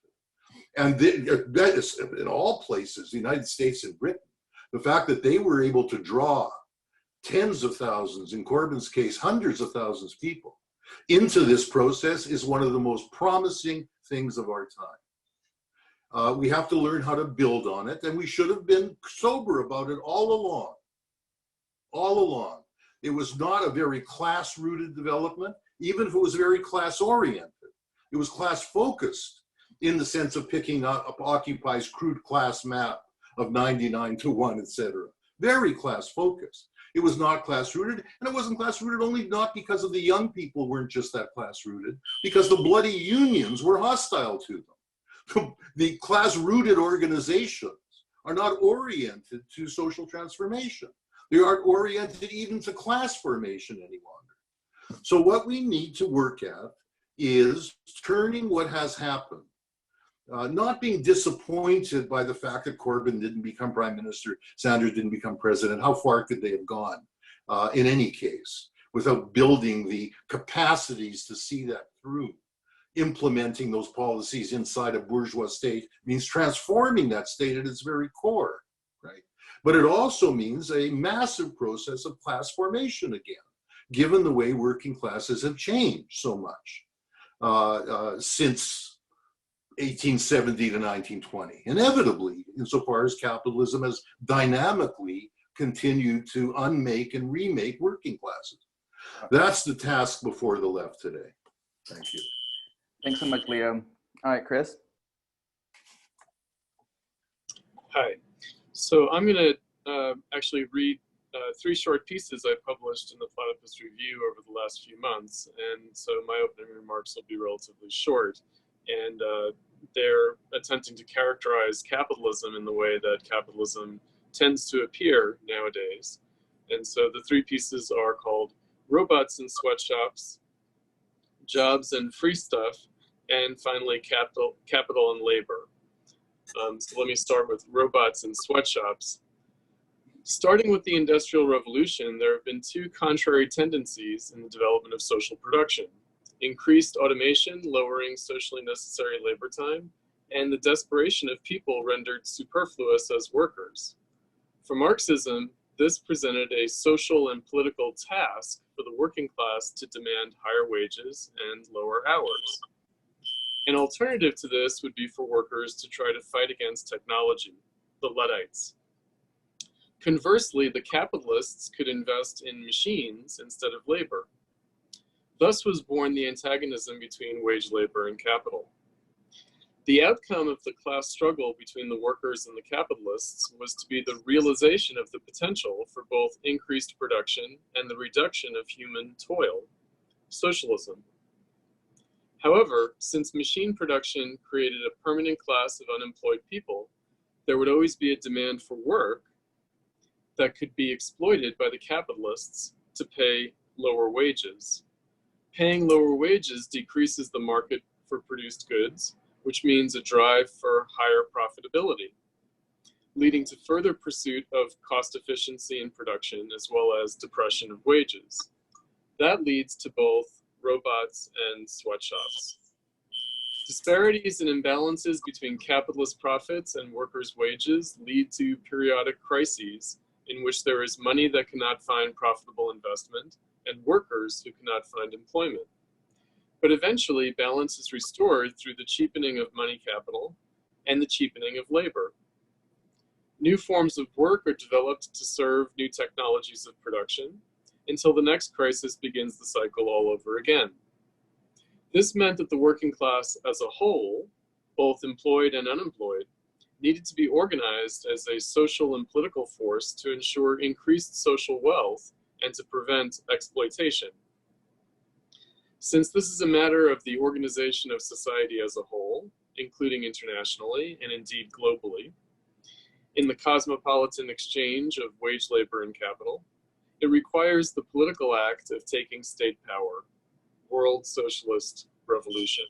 And that is, in all places, the United States and Britain, the fact that they were able to draw tens of thousands, in Corbyn's case, hundreds of thousands of people into this process is one of the most promising things of our time. We have to learn how to build on it, and we should have been sober about it all along. All along. It was not a very class-rooted development, even if it was very class-oriented. It was class-focused in the sense of picking up Occupy's crude class map of 99-1, etc. Very class-focused. It was not class-rooted, and it wasn't class-rooted only not because of the young people weren't just that class-rooted, because the bloody unions were hostile to them. The class-rooted organizations are not oriented to social transformation. They aren't oriented even to class formation any longer. So what we need to work at is turning what has happened, not being disappointed by the fact that Corbyn didn't become prime minister, Sanders didn't become president. How far could they have gone in any case without building the capacities to see that through? Implementing those policies inside a bourgeois state means transforming that state at its very core, right? But it also means a massive process of class formation again, given the way working classes have changed so much since 1870 to 1920. Inevitably, insofar as capitalism has dynamically continued to unmake and remake working classes. That's the task before the left today. Thank you. Thanks so much, Leo. All right, Chris. Hi. So I'm going to actually read 3 short pieces I published in the Platypus Review over the last few months. And so my opening remarks will be relatively short. And they're attempting to characterize capitalism in the way that capitalism tends to appear nowadays. And so the 3 pieces are called Robots in Sweatshops, Jobs and Free Stuff, and finally Capital and Labor. So let me start with robots and sweatshops. Starting with the Industrial Revolution, there have been 2 contrary tendencies in the development of social production: increased automation, lowering socially necessary labor time, and the desperation of people rendered superfluous as workers. For Marxism, this presented a social and political task for the working class to demand higher wages and lower hours. An alternative to this would be for workers to try to fight against technology, the Luddites. Conversely, the capitalists could invest in machines instead of labor. Thus was born the antagonism between wage labor and capital. The outcome of the class struggle between the workers and the capitalists was to be the realization of the potential for both increased production and the reduction of human toil, socialism. However, since machine production created a permanent class of unemployed people, there would always be a demand for work that could be exploited by the capitalists to pay lower wages. Paying lower wages decreases the market for produced goods, which means a drive for higher profitability, leading to further pursuit of cost efficiency in production as well as depression of wages. That leads to both robots and sweatshops. Disparities and imbalances between capitalist profits and workers' wages lead to periodic crises in which there is money that cannot find profitable investment and workers who cannot find employment. But eventually, balance is restored through the cheapening of money capital and the cheapening of labor. New forms of work are developed to serve new technologies of production until the next crisis begins the cycle all over again. This meant that the working class as a whole, both employed and unemployed, needed to be organized as a social and political force to ensure increased social wealth and to prevent exploitation. Since this is a matter of the organization of society as a whole, including internationally and indeed globally, in the cosmopolitan exchange of wage labor and capital, it requires the political act of taking state power, world socialist revolution.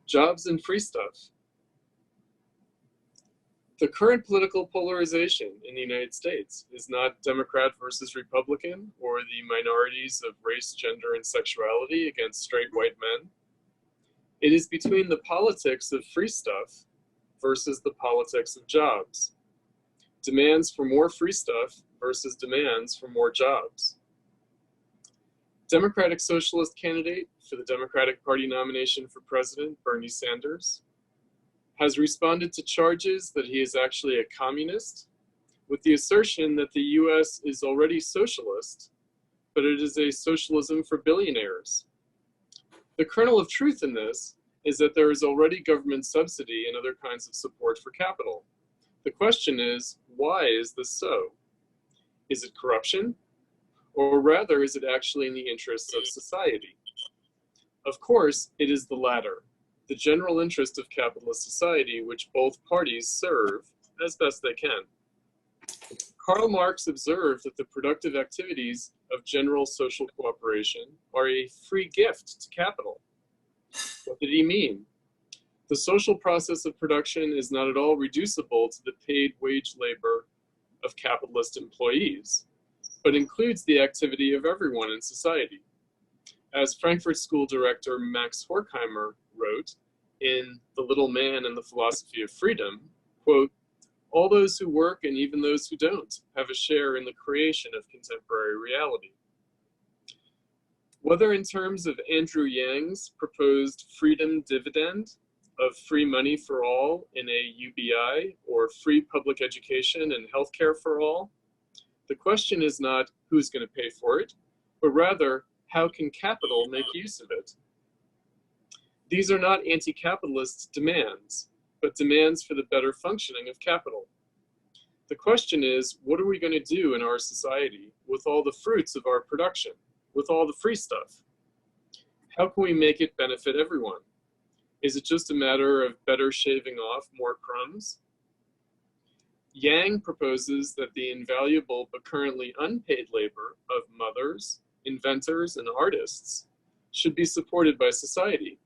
Jobs and free stuff. The current political polarization in the United States is not Democrat versus Republican or the minorities of race, gender, and sexuality against straight white men. It is between the politics of free stuff versus the politics of jobs. Demands for more free stuff versus demands for more jobs. Democratic Socialist candidate for the Democratic Party nomination for president, Bernie Sanders, has responded to charges that he is actually a communist with the assertion that the US is already socialist, but it is a socialism for billionaires. The kernel of truth in this is that there is already government subsidy and other kinds of support for capital. The question is, why is this so? Is it corruption? Or rather, is it actually in the interests of society? Of course, it is the latter, the general interest of capitalist society, which both parties serve as best they can. Karl Marx observed that the productive activities of general social cooperation are a free gift to capital. What did he mean? The social process of production is not at all reducible to the paid wage labor of capitalist employees, but includes the activity of everyone in society. As Frankfurt School director Max Horkheimer wrote in The Little Man and the Philosophy of Freedom, quote, "All those who work and even those who don't have a share in the creation of contemporary reality." Whether in terms of Andrew Yang's proposed freedom dividend of free money for all in a UBI or free public education and healthcare for all, the question is not who's going to pay for it, but rather how can capital make use of it? These are not anti-capitalist demands, but demands for the better functioning of capital. The question is, what are we going to do in our society with all the fruits of our production, with all the free stuff? How can we make it benefit everyone? Is it just a matter of better shaving off more crumbs? Yang proposes that the invaluable but currently unpaid labor of mothers, inventors, and artists should be supported by society.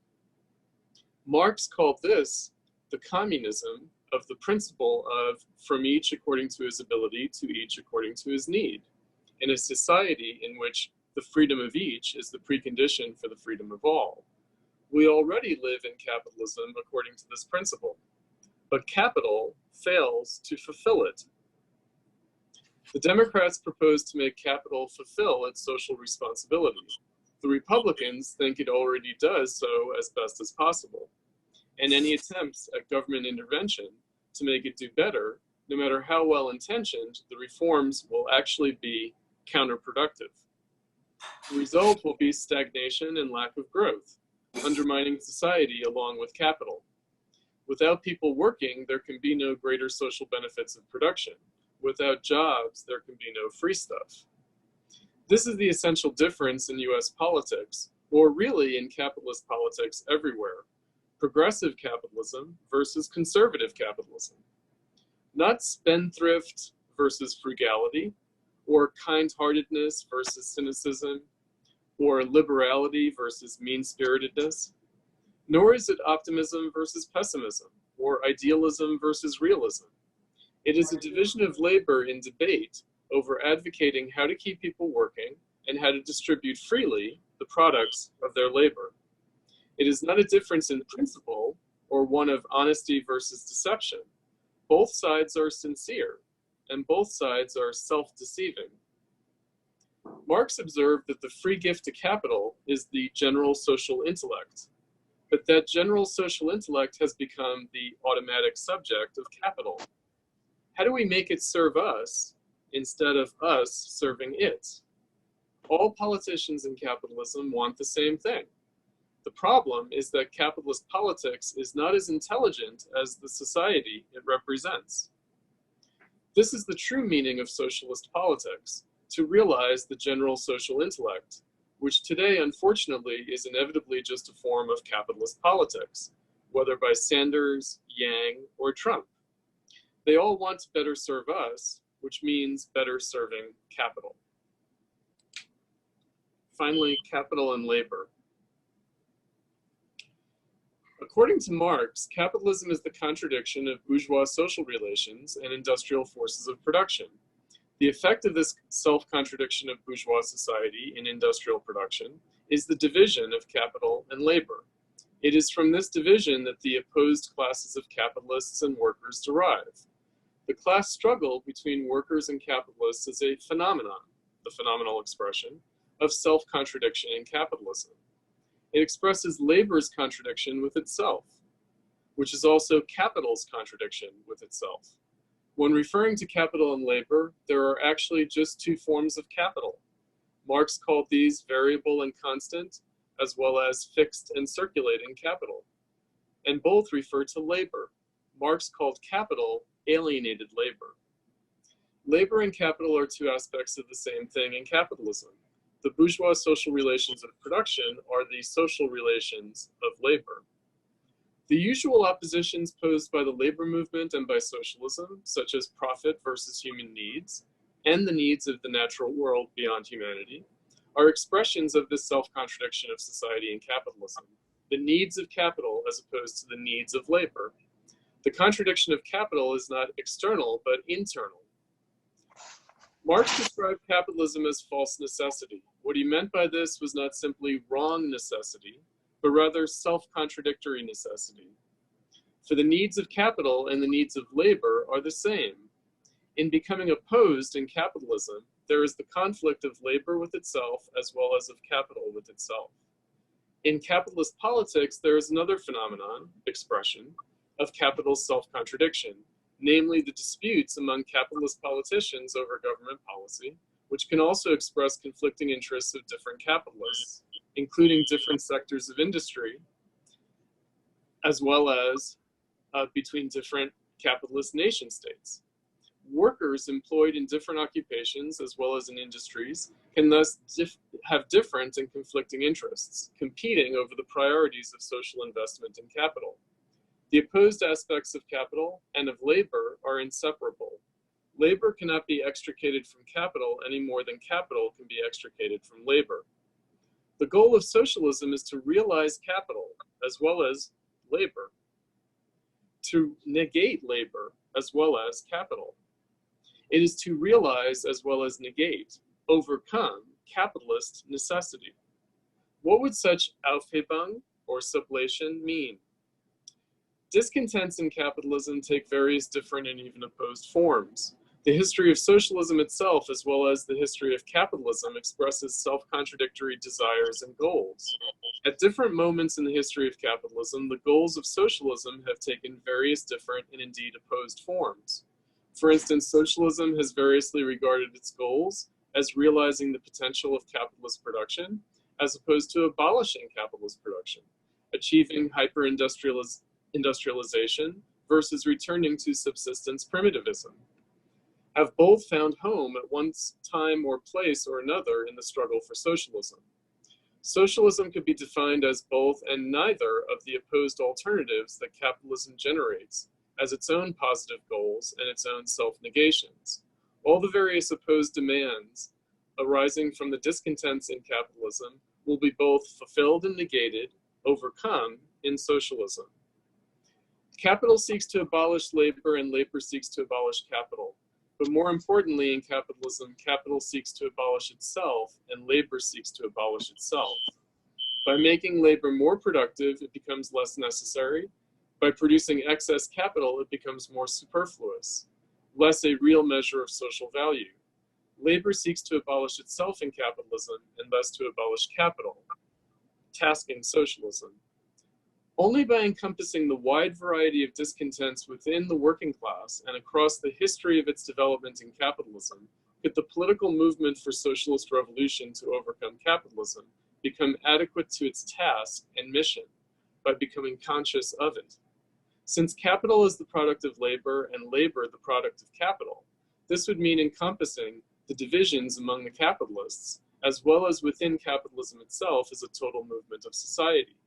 Marx called this the communism of the principle of from each according to his ability to each according to his need, in a society in which the freedom of each is the precondition for the freedom of all. We already live in capitalism according to this principle, but capital fails to fulfill it. The Democrats propose to make capital fulfill its social responsibility. The Republicans think it already does so as best as possible. And any attempts at government intervention to make it do better, no matter how well intentioned, the reforms will actually be counterproductive. The result will be stagnation and lack of growth, undermining society along with capital. Without people working, there can be no greater social benefits of production. Without jobs, there can be no free stuff. This is the essential difference in US politics, or really in capitalist politics everywhere. progressive capitalism versus conservative capitalism, not spendthrift versus frugality, or kind-heartedness versus cynicism, or liberality versus mean-spiritedness, nor is it optimism versus pessimism, or idealism versus realism. It is a division of labor in debate over advocating how to keep people working and how to distribute freely the products of their labor. It is not a difference in principle or one of honesty versus deception. Both sides are sincere, and both sides are self-deceiving. Marx observed that the free gift to capital is the general social intellect, but that general social intellect has become the automatic subject of capital. How do we make it serve us instead of us serving it? All politicians in capitalism want the same thing. The problem is that capitalist politics is not as intelligent as the society it represents. This is the true meaning of socialist politics, to realize the general social intellect, which today, unfortunately, is inevitably just a form of capitalist politics, whether by Sanders, Yang, or Trump. They all want to better serve us, which means better serving capital. Finally, capital and labor. According to Marx, capitalism is the contradiction of bourgeois social relations and industrial forces of production. The effect of this self-contradiction of bourgeois society in industrial production is the division of capital and labor. It is from this division that the opposed classes of capitalists and workers derive. The class struggle between workers and capitalists is a phenomenon, the phenomenal expression, of self-contradiction in capitalism. It expresses labor's contradiction with itself, which is also capital's contradiction with itself. When referring to capital and labor, there are actually just two forms of capital. Marx called these variable and constant, as well as fixed and circulating capital. And both refer to labor. Marx called capital alienated labor. Labor and capital are two aspects of the same thing in capitalism. The bourgeois social relations of production are the social relations of labor. The usual oppositions posed by the labor movement and by socialism, such as profit versus human needs, and the needs of the natural world beyond humanity, are expressions of this self-contradiction of society and capitalism, the needs of capital as opposed to the needs of labor. The contradiction of capital is not external, but internal. Marx described capitalism as false necessity. What he meant by this was not simply wrong necessity, but rather self-contradictory necessity. For the needs of capital and the needs of labor are the same. In becoming opposed in capitalism, there is the conflict of labor with itself as well as of capital with itself. In capitalist politics, there is another phenomenon, expression, of capital's self-contradiction, namely the disputes among capitalist politicians over government policy, which can also express conflicting interests of different capitalists, including different sectors of industry, as well as between different capitalist nation states. Workers employed in different occupations, as well as in industries, can thus have different and conflicting interests, competing over the priorities of social investment in capital. The opposed aspects of capital and of labor are inseparable. Labor cannot be extricated from capital any more than capital can be extricated from labor. The goal of socialism is to realize capital as well as labor, to negate labor as well as capital. It is to realize as well as negate, overcome capitalist necessity. What would such Aufhebung or sublation mean? Discontents in capitalism take various different and even opposed forms. The history of socialism itself, as well as the history of capitalism, expresses self-contradictory desires and goals. At different moments in the history of capitalism, the goals of socialism have taken various different and indeed opposed forms. For instance, socialism has variously regarded its goals as realizing the potential of capitalist production, as opposed to abolishing capitalist production, achieving hyper-industrialization versus returning to subsistence primitivism. Have both found home at one time or place or another in the struggle for socialism. Socialism could be defined as both and neither of the opposed alternatives that capitalism generates as its own positive goals and its own self-negations. All the various opposed demands arising from the discontents in capitalism will be both fulfilled and negated, overcome in socialism. Capital seeks to abolish labor and labor seeks to abolish capital. But more importantly, in capitalism, capital seeks to abolish itself and labor seeks to abolish itself. By making labor more productive, it becomes less necessary. By producing excess capital, it becomes more superfluous, less a real measure of social value. Labor seeks to abolish itself in capitalism and thus to abolish capital, tasking socialism. Only by encompassing the wide variety of discontents within the working class and across the history of its development in capitalism could the political movement for socialist revolution to overcome capitalism become adequate to its task and mission by becoming conscious of it. Since capital is the product of labor and labor the product of capital, this would mean encompassing the divisions among the capitalists as well as within capitalism itself as a total movement of society.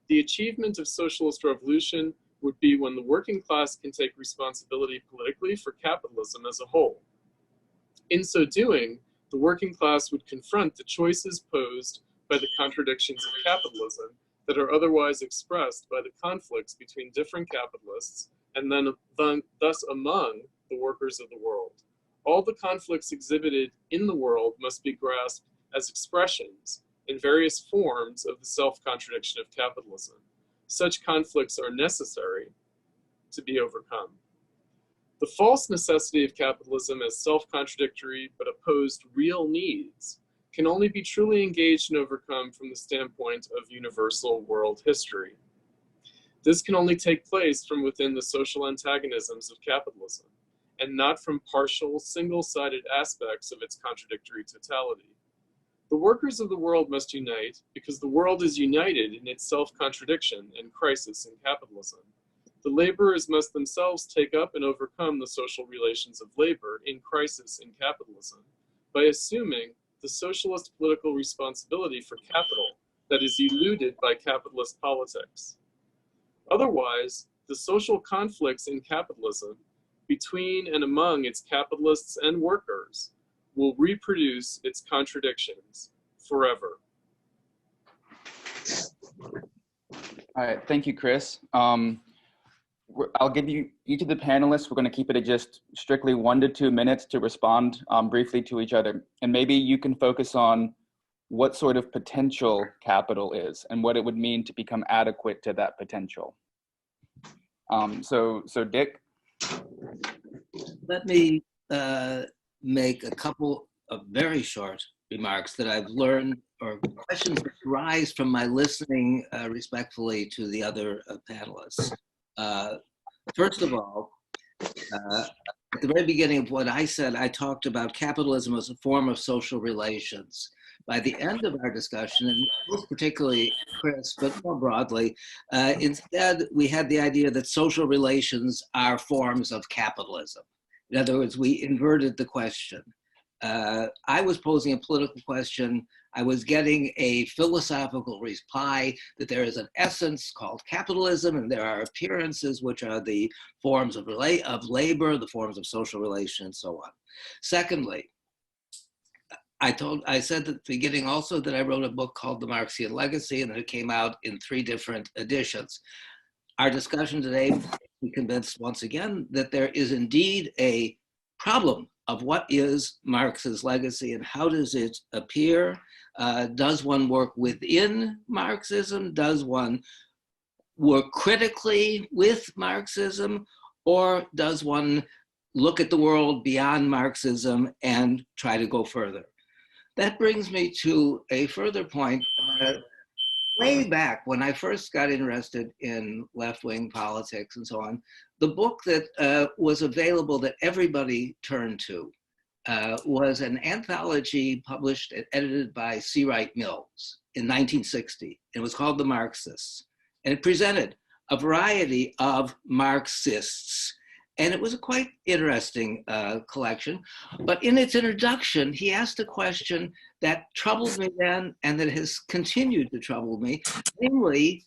The achievement of socialist revolution would be when the working class can take responsibility politically for capitalism as a whole. In so doing, the working class would confront the choices posed by the contradictions of capitalism that are otherwise expressed by the conflicts between different capitalists and then thus among the workers of the world. All the conflicts exhibited in the world must be grasped as expressions in various forms of the self-contradiction of capitalism. Such conflicts are necessary to be overcome. The false necessity of capitalism as self-contradictory but opposed real needs can only be truly engaged and overcome from the standpoint of universal world history. This can only take place from within the social antagonisms of capitalism, and not from partial, single-sided aspects of its contradictory totality. The workers of the world must unite because the world is united in its self-contradiction and crisis in capitalism. The laborers must themselves take up and overcome the social relations of labor in crisis in capitalism by assuming the socialist political responsibility for capital that is eluded by capitalist politics. Otherwise, the social conflicts in capitalism between and among its capitalists and workers will reproduce its contradictions forever. All right, thank you, Chris. I'll give you, each of the panelists, we're going to keep it at just strictly 1 to 2 minutes to respond briefly to each other. And maybe you can focus on what sort of potential capital is and what it would mean to become adequate to that potential. So Dick? Let me make a couple of very short remarks that I've learned, or questions that arise from my listening respectfully to the other panelists. First of all, at the very beginning of what I said, I talked about capitalism as a form of social relations. By the end of our discussion, and most particularly Chris, but more broadly, instead we had the idea that social relations are forms of capitalism. In other words, we inverted the question. I was posing a political question. I was getting a philosophical reply that there is an essence called capitalism, and there are appearances which are the forms of labor, the forms of social relation, and so on. Secondly, I said at the beginning also that I wrote a book called The Marxian Legacy, and that it came out in 3 different editions. Our discussion today, we convinced once again that there is indeed a problem of what is Marx's legacy and how does it appear? Does one work within Marxism? Does one work critically with Marxism? Or does one look at the world beyond Marxism and try to go further? That brings me to a further point. Way back when I first got interested in left-wing politics and so on, the book that was available that everybody turned to was an anthology published and edited by C. Wright Mills in 1960. It was called The Marxists. And it presented a variety of Marxists. And it was a quite interesting collection. But in its introduction, he asked a question that troubled me then and that has continued to trouble me, namely,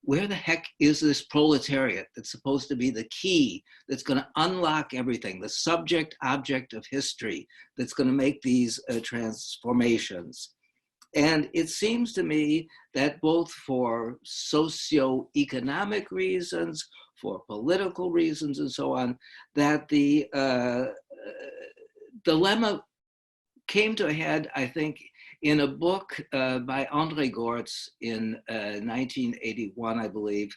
where the heck is this proletariat that's supposed to be the key that's going to unlock everything, the subject object of history that's going to make these transformations? And it seems to me that both for socioeconomic reasons, for political reasons and so on, that the dilemma came to a head, I think, in a book by André Gortz in 1981, I believe,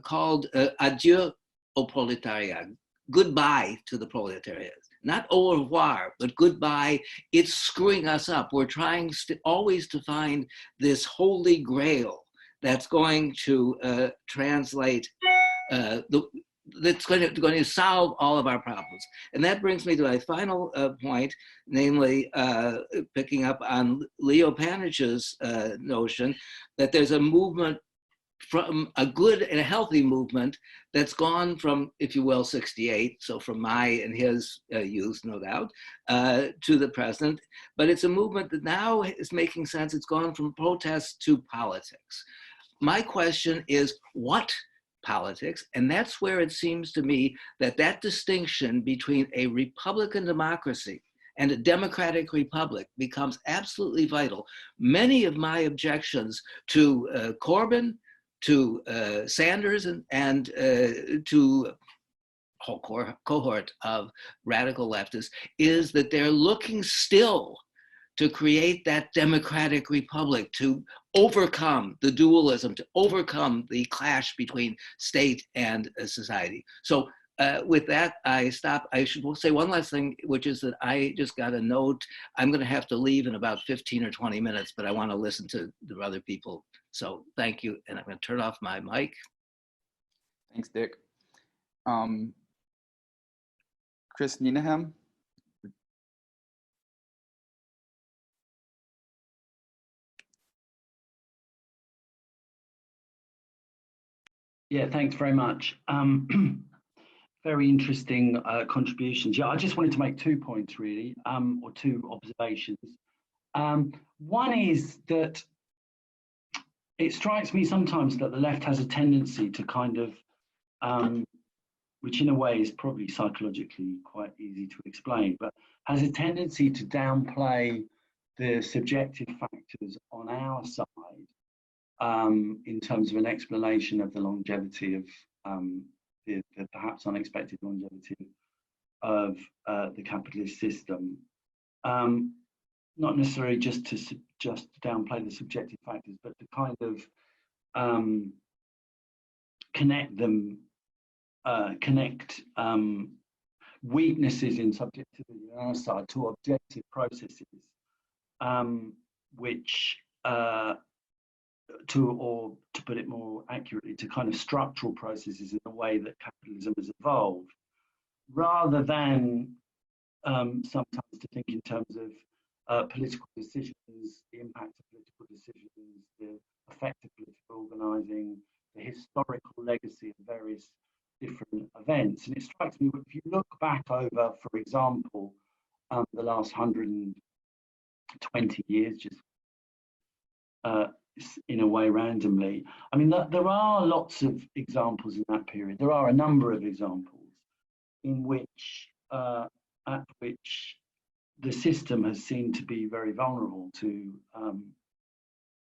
called Adieu au prolétariat, goodbye to the proletariat. Not au revoir, but goodbye. It's screwing us up. We're trying always to find this holy grail that's going to translate, that's going to solve all of our problems. And that brings me to my final point, namely picking up on Leo Panich's notion that there's a movement, from a good and a healthy movement that's gone from, if you will, 68, so from my and his youth, no doubt, to the present. But it's a movement that now is making sense. It's gone from protest to politics. My question is, what politics? And that's where it seems to me that that distinction between a Republican democracy and a democratic republic becomes absolutely vital. Many of my objections to Corbyn, to Sanders, and to a whole cohort of radical leftists is that they're looking still to create that democratic republic, to overcome the dualism, to overcome the clash between state and society. So with that, I stop. I should say one last thing, which is that I just got a note. I'm going to have to leave in about 15 or 20 minutes, but I want to listen to the other people. So thank you. And I'm going to turn off my mic. Thanks, Dick. Chris Nineham. Yeah, thanks very much. Very interesting contributions. Yeah, I just wanted to make 2 points really, or 2 observations. One is that it strikes me sometimes that the left has a tendency to kind of, which in a way is probably psychologically quite easy to explain, but has a tendency to downplay the subjective factors on our side in terms of an explanation of the longevity of the perhaps unexpected longevity of the capitalist system. Not necessarily just to downplay the subjective factors, but to kind of connect them, connect weaknesses in subjectivity on our side to objective processes, which or to put it more accurately, to kind of structural processes in the way that capitalism has evolved, rather than sometimes to think in terms of political decisions, the impact of political decisions, the effect of political organising, the historical legacy of various different events. And it strikes me, if you look back over, for example, the last 120 years, just in a way randomly, I mean, there are lots of examples in that period. There are a number of examples in which, at which the system has seemed to be very vulnerable to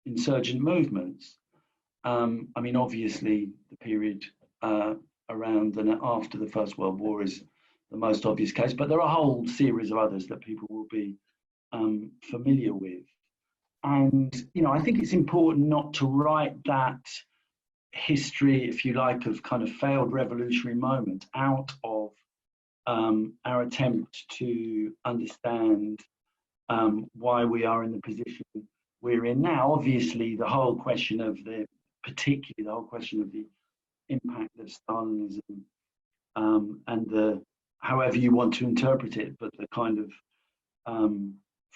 insurgent movements. I mean, obviously, the period around and after the First World War is the most obvious case, but there are a whole series of others that people will be familiar with. And, you know, I think it's important not to write that history, if you like, of kind of failed revolutionary moment out of our attempt to understand why we are in the position we're in now. Obviously, the whole question of the impact of Stalinism and the, however you want to interpret it, but the kind of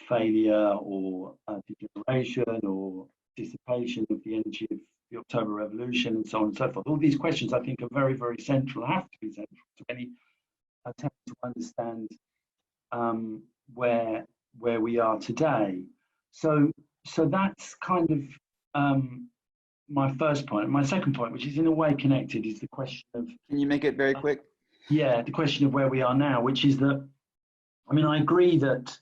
failure or degeneration or dissipation of the energy of the October Revolution and so on and so forth. All these questions, I think, are very, very central, have to be central to any attempt to understand where we are today. So that's kind of my first point. My second point, which is in a way connected, is the question of. Can you make it very quick? Yeah, the question of where we are now, which is that, I mean, I agree that,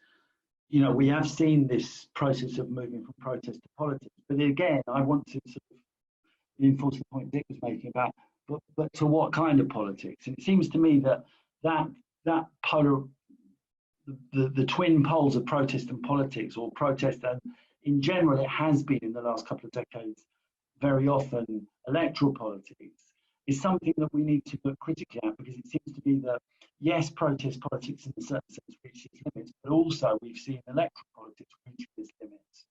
you know, we have seen this process of moving from protest to politics, but again, I want to sort of reinforce the point Dick was making about, but to what kind of politics? And it seems to me that polar, the twin poles of protest and politics, or protest, and in general, it has been in the last couple of decades, very often electoral politics, is something that we need to look critically at, because it seems to me that, yes, protest politics in a certain sense reaches limits, but also we've seen electoral politics reach its limits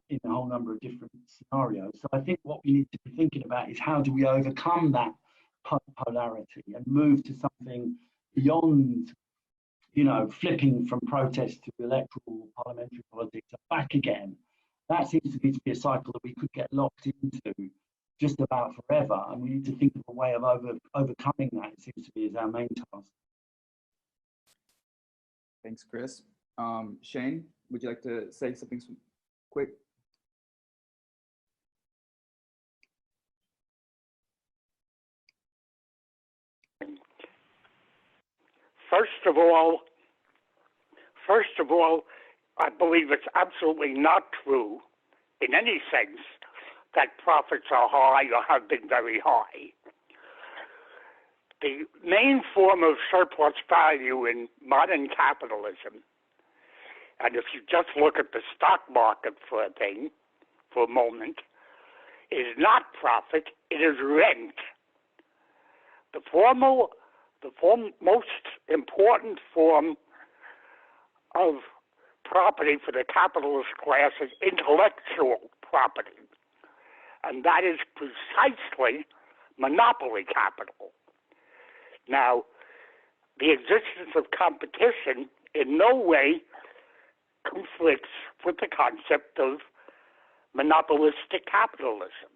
in a whole number of different scenarios. So I think what we need to be thinking about is how do we overcome that polarity and move to something beyond, you know, flipping from protest to electoral parliamentary politics and back again. That seems to me to be a cycle that we could get locked into just about forever, and we need to think of a way of overcoming that. It seems to be as our main task. Thanks, Chris. Shane, would you like to say something quick? First of all, I believe it's absolutely not true in any sense that profits are high or have been very high. The main form of surplus value in modern capitalism, and if you just look at the stock market for a moment, is not profit, it is rent. The most important form of property for the capitalist class is intellectual property. And that is precisely monopoly capital. Now, the existence of competition in no way conflicts with the concept of monopolistic capitalism,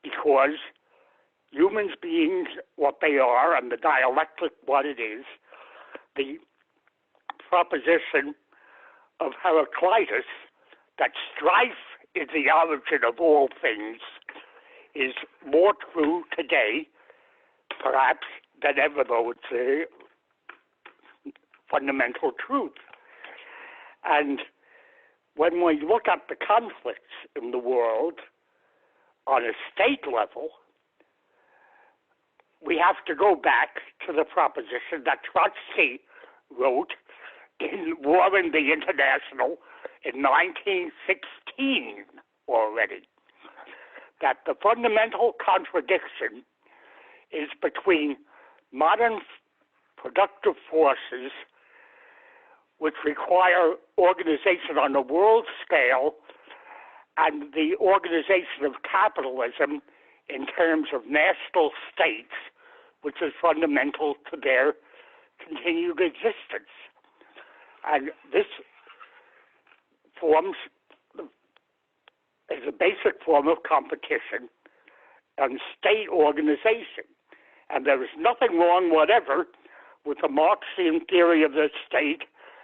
because humans being what they are, and the dialectic what it is, the proposition of Heraclitus that strife is the origin of all things is more true today, perhaps, than ever, though it's a fundamental truth. And when we look at the conflicts in the world on a state level, we have to go back to the proposition that Trotsky wrote in War in the International in 1916 already, that the fundamental contradiction is between modern productive forces which require organization on a world scale and the organization of capitalism in terms of national states, which is fundamental to their continued existence. And this is a basic form of competition and state organization. And there is nothing wrong whatever with the Marxian theory of the state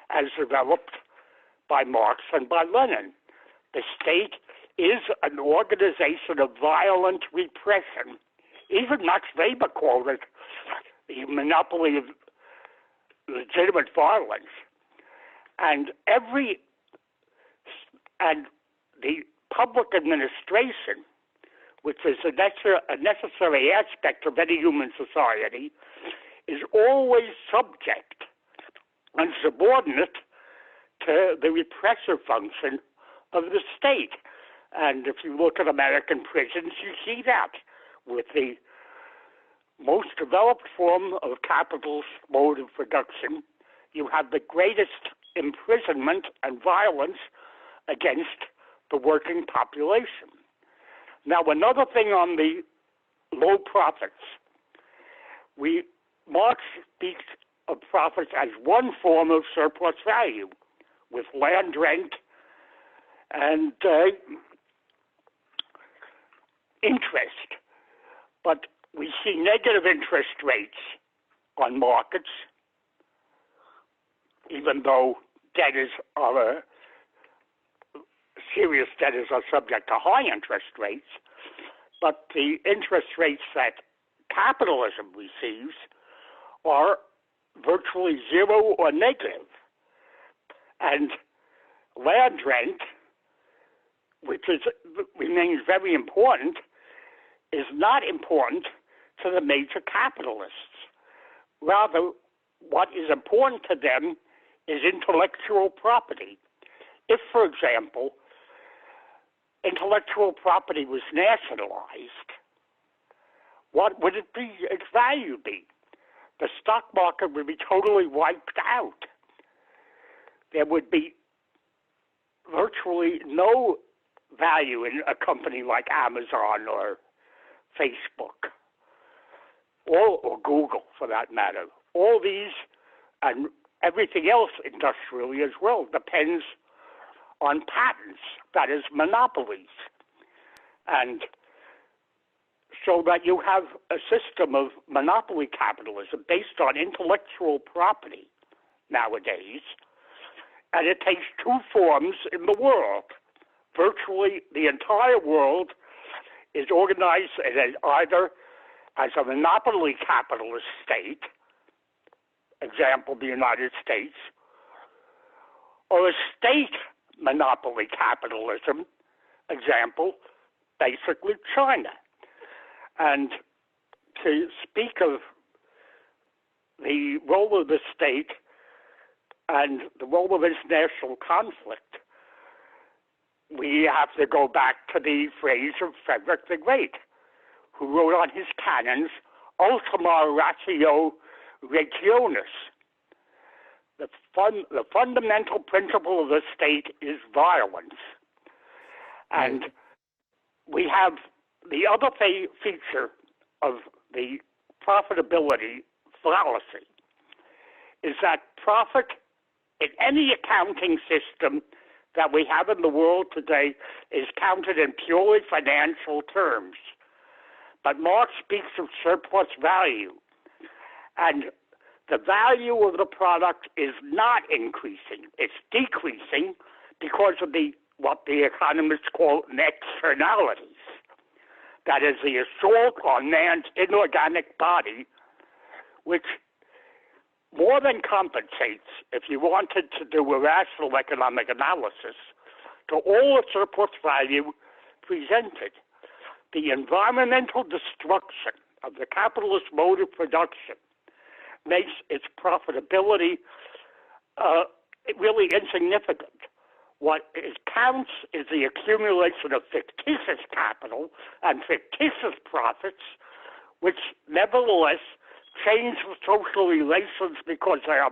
as developed by Marx and by Lenin. The state is an organization of violent repression. Even Max Weber called it the monopoly of legitimate violence. And the public administration, which is a necessary aspect of any human society, is always subject and subordinate to the repressive function of the state. And if you look at American prisons, you see that with the most developed form of capitalist mode of production, you have the greatest imprisonment and violence against the working population. Now, another thing on the low profits, Marx speaks of profits as one form of surplus value, with land rent and interest. But we see negative interest rates on markets, even though serious debtors are subject to high interest rates, but the interest rates that capitalism receives are virtually zero or negative. And land rent, which remains very important, is not important to the major capitalists. Rather, what is important to them is intellectual property. If, for example, intellectual property was nationalized, what would its value be? The stock market would be totally wiped out. There would be virtually no value in a company like Amazon or Facebook, or Google, for that matter. All these and everything else industrially as well depends on patents, that is, monopolies. And so that you have a system of monopoly capitalism based on intellectual property nowadays, and it takes two forms in the world. Virtually the entire world is organized either as a monopoly capitalist state, example, the United States, or a state monopoly capitalism, example, basically China. And to speak of the role of the state and the role of international conflict, we have to go back to the phrase of Frederick the Great, who wrote on his canons, ultima ratio regionis. The fundamental principle of the state is violence. And we have the other feature of the profitability fallacy is that profit in any accounting system that we have in the world today is counted in purely financial terms. But Marx speaks of surplus value, and the value of the product is not increasing. It's decreasing because of what the economists call externalities. That is the assault on man's inorganic body, which more than compensates, if you wanted to do a rational economic analysis, to all the surplus value presented. The environmental destruction of the capitalist mode of production makes its profitability really insignificant. What counts is the accumulation of fictitious capital and fictitious profits, which nevertheless change social relations because they are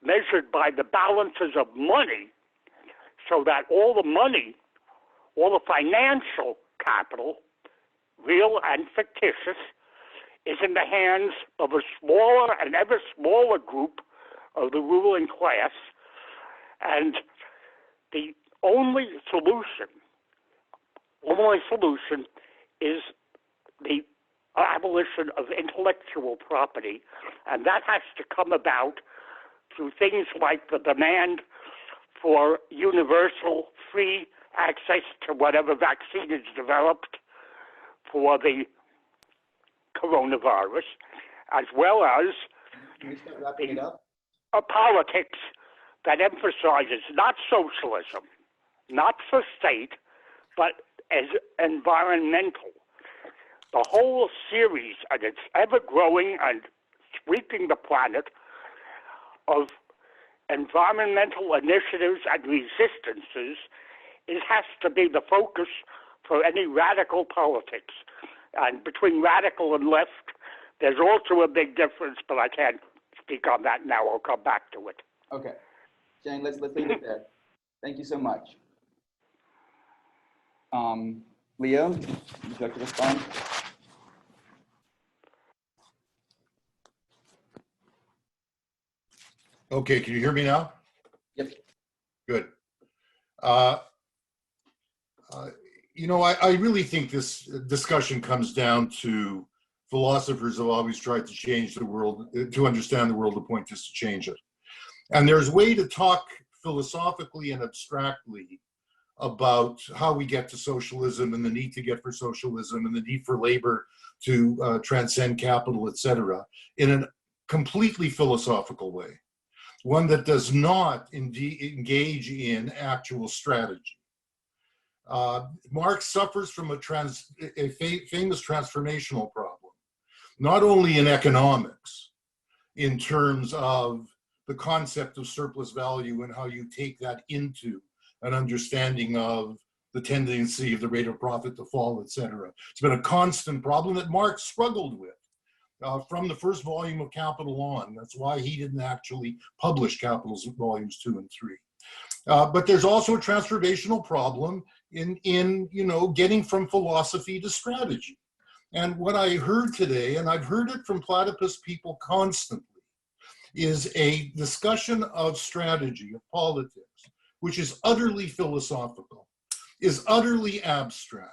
measured by the balances of money, so that all the money, all the financial capital, real and fictitious, is in the hands of a smaller and ever smaller group of the ruling class. And the only solution is the abolition of intellectual property, and that has to come about through things like the demand for universal free access to whatever vaccine is developed for the coronavirus, as well as a politics that emphasizes not socialism, not for state, but as environmental. The whole series, and it's ever-growing and sweeping the planet, of environmental initiatives and resistances, it has to be the focus for any radical politics. And between radical and left, there's also a big difference, but I can't speak on that now. I'll come back to it. Okay. Jane, let's leave it there. Thank you so much. Leo, would you like to respond? Okay, can you hear me now? Yep. Good. You know, I really think this discussion comes down to philosophers have always tried to change the world, to understand the world. The point is to change it. And there's a way to talk philosophically and abstractly about how we get to socialism and the need to get for socialism and the need for labor to transcend capital, etc., in a completely philosophical way, one that does not engage in actual strategy. Marx suffers from a famous transformational problem, not only in economics, in terms of the concept of surplus value and how you take that into an understanding of the tendency of the rate of profit to fall, etc. It's been a constant problem that Marx struggled with from the first volume of Capital on. That's why he didn't actually publish Capital's volumes 2 and 3. But there's also a transformational problem in getting from philosophy to strategy. And what I heard today, and I've heard it from platypus people constantly, is a discussion of strategy, of politics, which is utterly philosophical, is utterly abstract.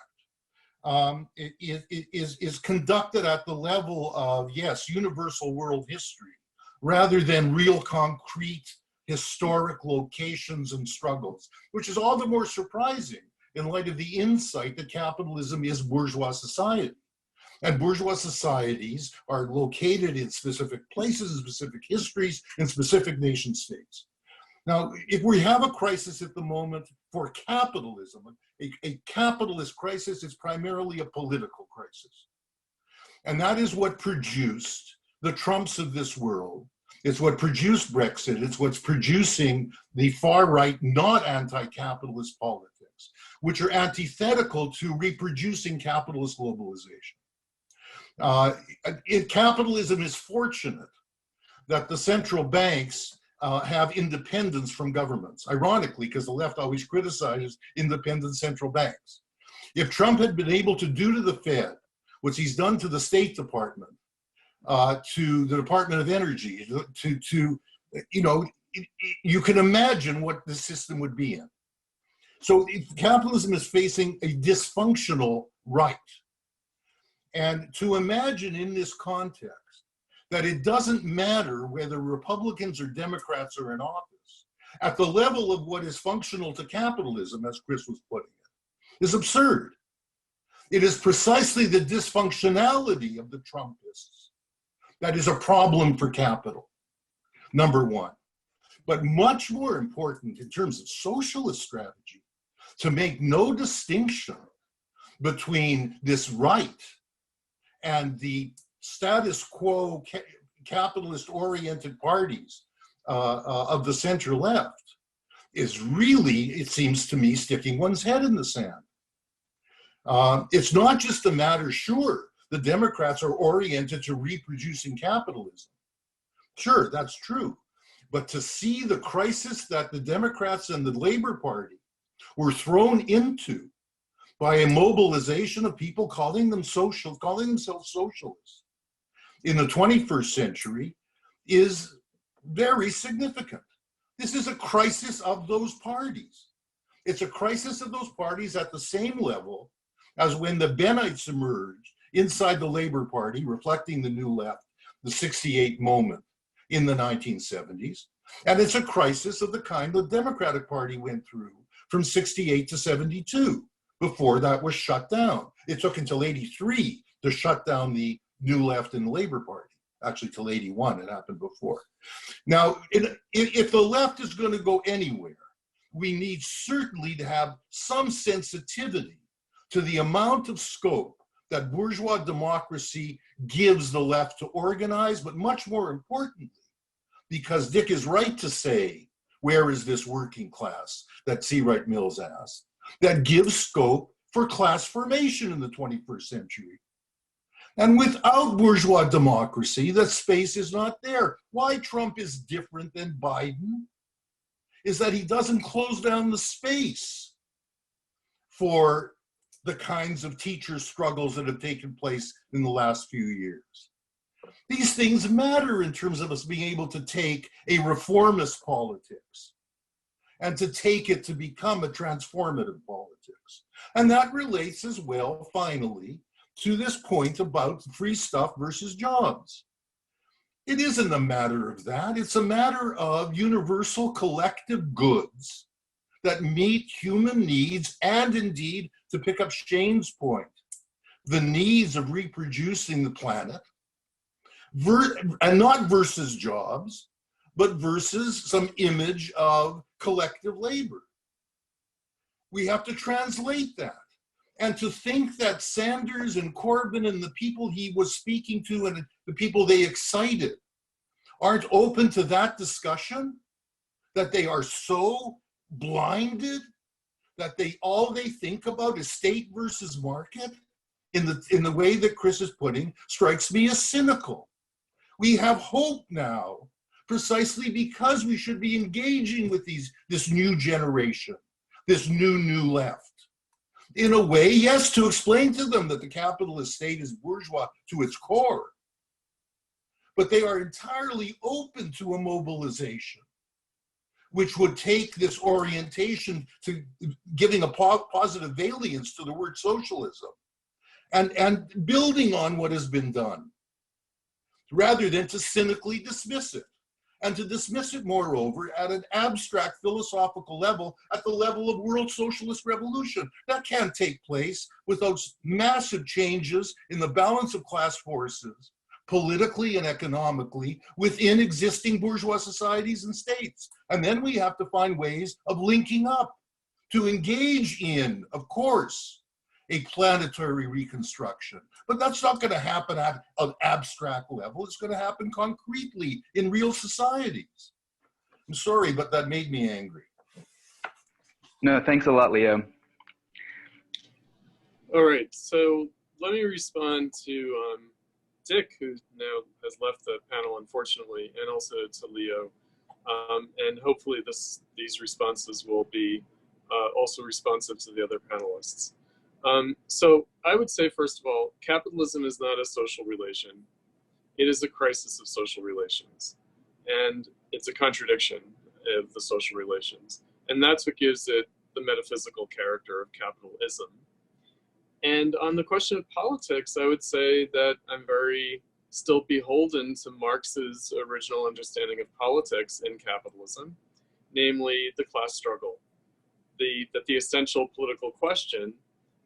It is conducted at the level of, yes, universal world history, rather than real concrete historic locations and struggles, which is all the more surprising in light of the insight that capitalism is bourgeois society. And bourgeois societies are located in specific places, in specific histories, in specific nation states. Now, if we have a crisis at the moment for capitalism, a capitalist crisis is primarily a political crisis. And that is what produced the Trumps of this world. It's what produced Brexit. It's what's producing the far right, not anti-capitalist politics, which are antithetical to reproducing capitalist globalization. Capitalism is fortunate that the central banks have independence from governments, ironically, because the left always criticizes independent central banks. If Trump had been able to do to the Fed what he's done to the State Department, to the Department of Energy, you can imagine what the system would be in. So capitalism is facing a dysfunctional right. And to imagine in this context that it doesn't matter whether Republicans or Democrats are in office, at the level of what is functional to capitalism, as Chris was putting it, is absurd. It is precisely the dysfunctionality of the Trumpists that is a problem for capital, number one. But much more important in terms of socialist strategy, to make no distinction between this right and the status quo capitalist-oriented parties of the center left is really, it seems to me, sticking one's head in the sand. It's not just a matter, sure, the Democrats are oriented to reproducing capitalism. Sure, that's true. But to see the crisis that the Democrats and the Labor Party were thrown into by a mobilization of people calling themselves socialists in the 21st century is very significant. This is a crisis of those parties. It's a crisis of those parties at the same level as when the Benites emerged inside the Labor Party, reflecting the New Left, the '68 moment in the 1970s. And it's a crisis of the kind the Democratic Party went through from '68 to '72. Before that was shut down. It took until '83 to shut down the New Left and the Labor Party. Actually, till '81, it happened before. Now, if the left is going to go anywhere, we need certainly to have some sensitivity to the amount of scope that bourgeois democracy gives the left to organize, but much more importantly, because Dick is right to say, where is this working class that C. Wright Mills asked, that gives scope for class formation in the 21st century. And without bourgeois democracy, that space is not there. Why Trump is different than Biden is that he doesn't close down the space for the kinds of teacher struggles that have taken place in the last few years. These things matter in terms of us being able to take a reformist politics and to take it to become a transformative politics. And that relates as well, finally, to this point about free stuff versus jobs. It isn't a matter of that. It's a matter of universal collective goods that meet human needs, and indeed, to pick up Shane's point, the needs of reproducing the planet, and not versus jobs, but versus some image of collective labor. We have to translate that. And to think that Sanders and Corbyn and the people he was speaking to and the people they excited aren't open to that discussion, that they are so blinded that all they think about is state versus market in the way that Chris is putting, strikes me as cynical. We have hope now, precisely because we should be engaging with this new generation, this new left. In a way, yes, to explain to them that the capitalist state is bourgeois to its core, but they are entirely open to a mobilization, which would take this orientation to giving a positive valiance to the word socialism and building on what has been done, rather than to cynically dismiss it. And to dismiss it, moreover, at an abstract philosophical level, at the level of world socialist revolution. That can't take place without massive changes in the balance of class forces, politically and economically, within existing bourgeois societies and states. And then we have to find ways of linking up to engage in, of course, a planetary reconstruction. But that's not going to happen at an abstract level. It's going to happen concretely in real societies. I'm sorry, but that made me angry. No, thanks a lot, Leo. All right, so let me respond to Dick, who now has left the panel, unfortunately, and also to Leo. And hopefully these responses will be also responsive to the other panelists. So I would say, first of all, capitalism is not a social relation. It is a crisis of social relations. And it's a contradiction of the social relations. And that's what gives it the metaphysical character of capitalism. And on the question of politics, I would say that I'm very still beholden to Marx's original understanding of politics in capitalism, namely the class struggle. That the essential political question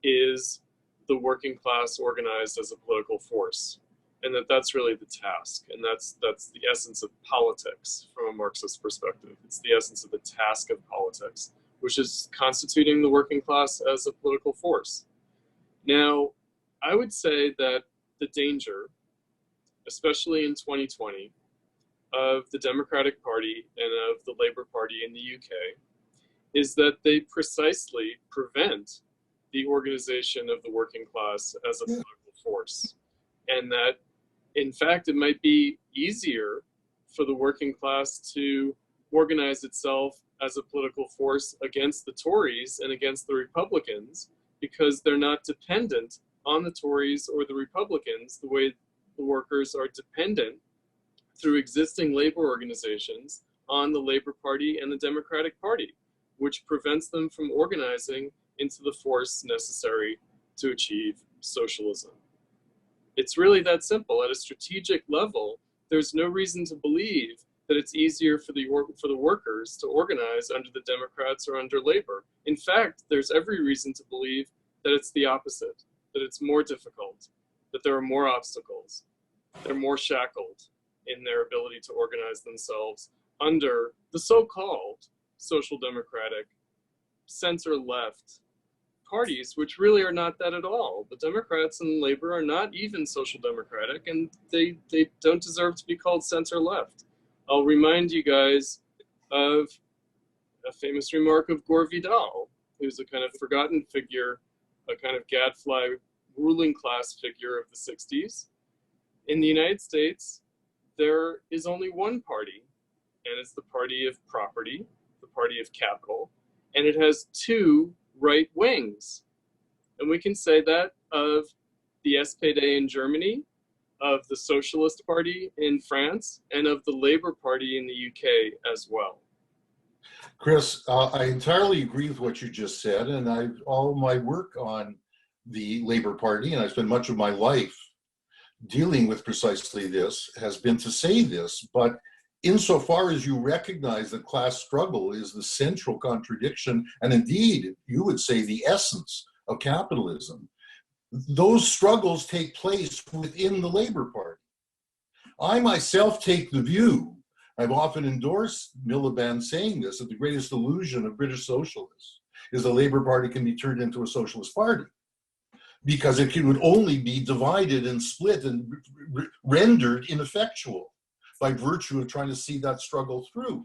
is the working class organized as a political force, and that's really the task, and that's the essence of politics from a Marxist perspective. It's the essence of the task of politics, which is constituting the working class as a political force. Now, I would say that the danger, especially in 2020, of the Democratic Party and of the Labour Party in the UK is that they precisely prevent the organization of the working class as a political force. And that, in fact, it might be easier for the working class to organize itself as a political force against the Tories and against the Republicans, because they're not dependent on the Tories or the Republicans the way the workers are dependent through existing labor organizations on the Labour Party and the Democratic Party, which prevents them from organizing into the force necessary to achieve socialism. It's really that simple. At a strategic level, there's no reason to believe that it's easier for the workers to organize under the Democrats or under Labor. In fact, there's every reason to believe that it's the opposite, that it's more difficult, that there are more obstacles, they're more shackled in their ability to organize themselves under the so-called social democratic, center-left parties, which really are not that at all. The Democrats and Labor are not even social democratic, and they don't deserve to be called center-left. I'll remind you guys of a famous remark of Gore Vidal, who's a kind of forgotten figure, a kind of gadfly ruling class figure of the 60s. In the United States, there is only one party, and it's the party of property, the party of capital, and it has two right wings. And we can say that of the SPD in Germany, of the Socialist Party in France, and of the Labour Party in the UK as well. Chris, I entirely agree with what you just said, and all my work on the Labour Party, and I spent much of my life dealing with precisely this, has been to say this, but insofar as you recognize that class struggle is the central contradiction, and indeed, you would say the essence of capitalism, those struggles take place within the Labour Party. I myself take the view, I've often endorsed Miliband saying this, that the greatest illusion of British socialists is the Labour Party can be turned into a socialist party, because it would only be divided and split and rendered ineffectual by virtue of trying to see that struggle through.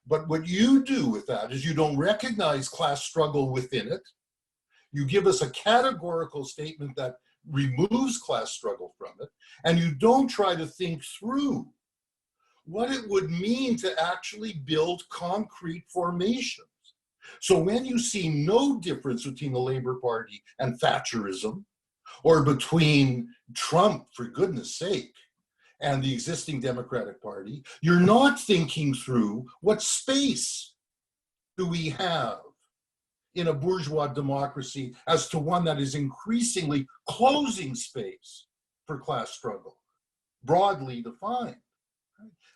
But what you do with that is you don't recognize class struggle within it. You give us a categorical statement that removes class struggle from it, and you don't try to think through what it would mean to actually build concrete formations. So when you see no difference between the Labour Party and Thatcherism, or between Trump, for goodness sake, and the existing Democratic Party, you're not thinking through what space do we have in a bourgeois democracy as to one that is increasingly closing space for class struggle, broadly defined.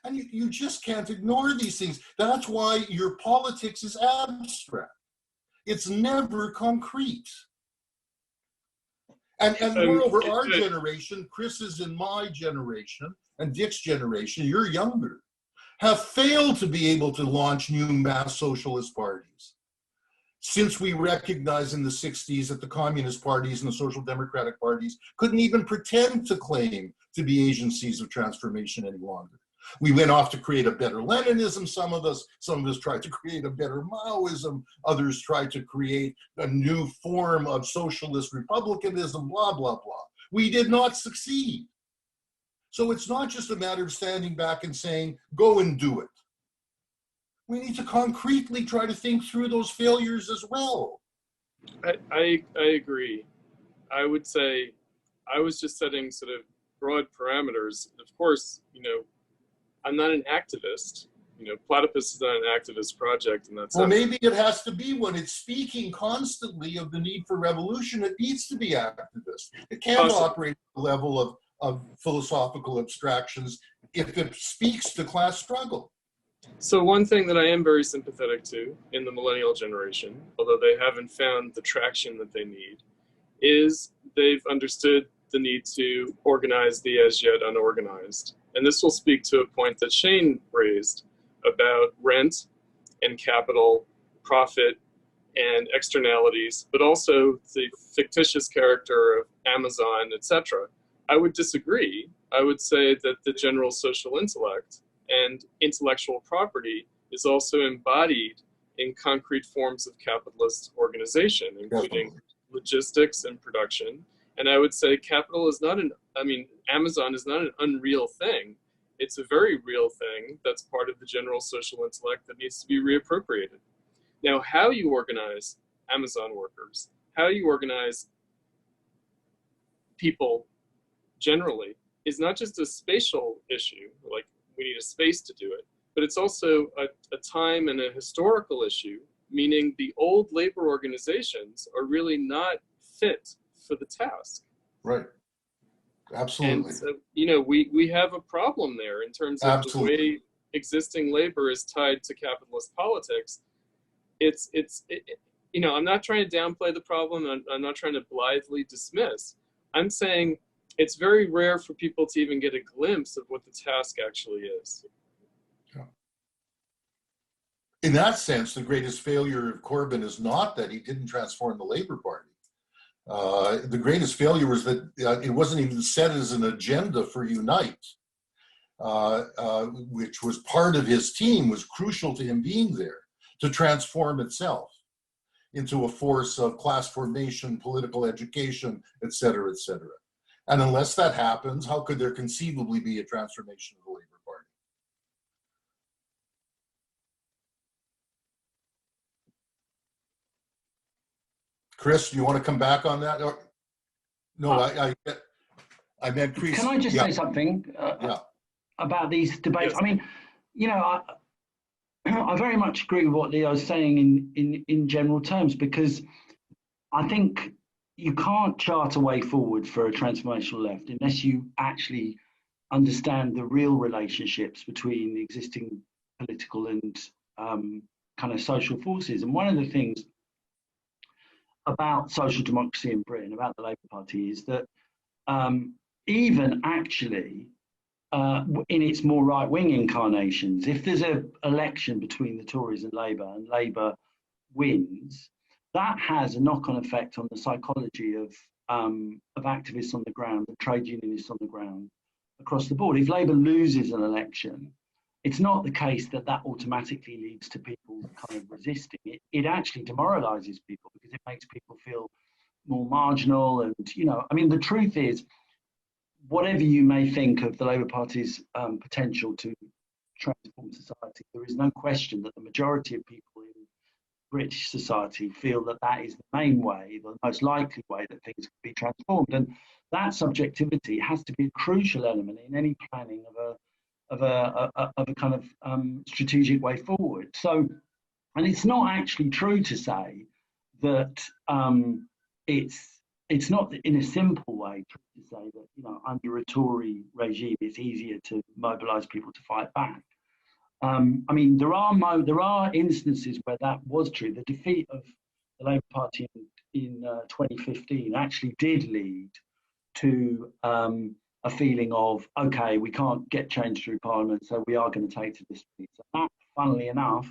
And you just can't ignore these things. That's why your politics is abstract. It's never concrete. And moreover, our generation, Chris's and my generation, and Dick's generation, you're younger, have failed to be able to launch new mass socialist parties. Since we recognized in the 60s that the communist parties and the social democratic parties couldn't even pretend to claim to be agencies of transformation any longer. We went off to create a better Leninism, some of us tried to create a better Maoism, others tried to create a new form of socialist republicanism, blah, blah, blah. We did not succeed. So it's not just a matter of standing back and saying, go and do it. We need to concretely try to think through those failures as well. I agree. I would say I was just setting sort of broad parameters. Of course, I'm not an activist. Platypus is not an activist project, and that's well, maybe it has to be when it's speaking constantly of the need for revolution. It needs to be activist. It can't operate at the level of philosophical abstractions if it speaks to class struggle. So one thing that I am very sympathetic to in the millennial generation, although they haven't found the traction that they need, is they've understood the need to organize the as yet unorganized. And this will speak to a point that Shane raised about rent and capital, profit and externalities, but also the fictitious character of Amazon, etc. I would disagree. I would say that the general social intellect and intellectual property is also embodied in concrete forms of capitalist organization, including logistics and production. And I would say capital is not Amazon is not an unreal thing. It's a very real thing that's part of the general social intellect that needs to be reappropriated. Now, how you organize Amazon workers, how you organize people generally is not just a spatial issue, like we need a space to do it, but it's also a time and a historical issue, meaning the old labor organizations are really not fit for the task. Right. Absolutely. And so, we have a problem there in terms of the way existing labor is tied to capitalist politics. I'm not trying to downplay the problem. I'm not trying to blithely dismiss. I'm saying it's very rare for people to even get a glimpse of what the task actually is. Yeah. In that sense, the greatest failure of Corbyn is not that he didn't transform the Labour Party. The greatest failure was that it wasn't even set as an agenda for Unite, which was part of his team, was crucial to him being there, to transform itself into a force of class formation, political education, et cetera, et cetera. And unless that happens, how could there conceivably be a transformation of the Labour Party? Chris, do you want to come back on that? Or, no, I meant Chris. Can I just say something about these debates? Yes. I very much agree with what Leo is saying in general terms, because I think you can't chart a way forward for a transformational left unless you actually understand the real relationships between the existing political and kind of social forces. And one of the things about social democracy in Britain, about the Labour Party, is that even actually in its more right-wing incarnations, if there's an election between the Tories and Labour wins, that has a knock-on effect on the psychology of activists on the ground, the trade unionists on the ground, across the board. If Labour loses an election, it's not the case that that automatically leads to people kind of resisting it. It actually demoralises people because it makes people feel more marginal. And, you know, I mean, the truth is, whatever you may think of the Labour Party's potential to transform society, there is no question that the majority of people in British society feel that that is the main way, the most likely way that things can be transformed. And that subjectivity has to be a crucial element in any planning of a kind of strategic way forward. So, and it's not actually true to say that it's not in a simple way true to say that, you know, under a Tory regime it's easier to mobilise people to fight back. I mean, there are instances where that was true. The defeat of the Labour Party in 2015 actually did lead to a feeling of, okay, we can't get change through Parliament, so we are going to take to the streets. And that, funnily enough,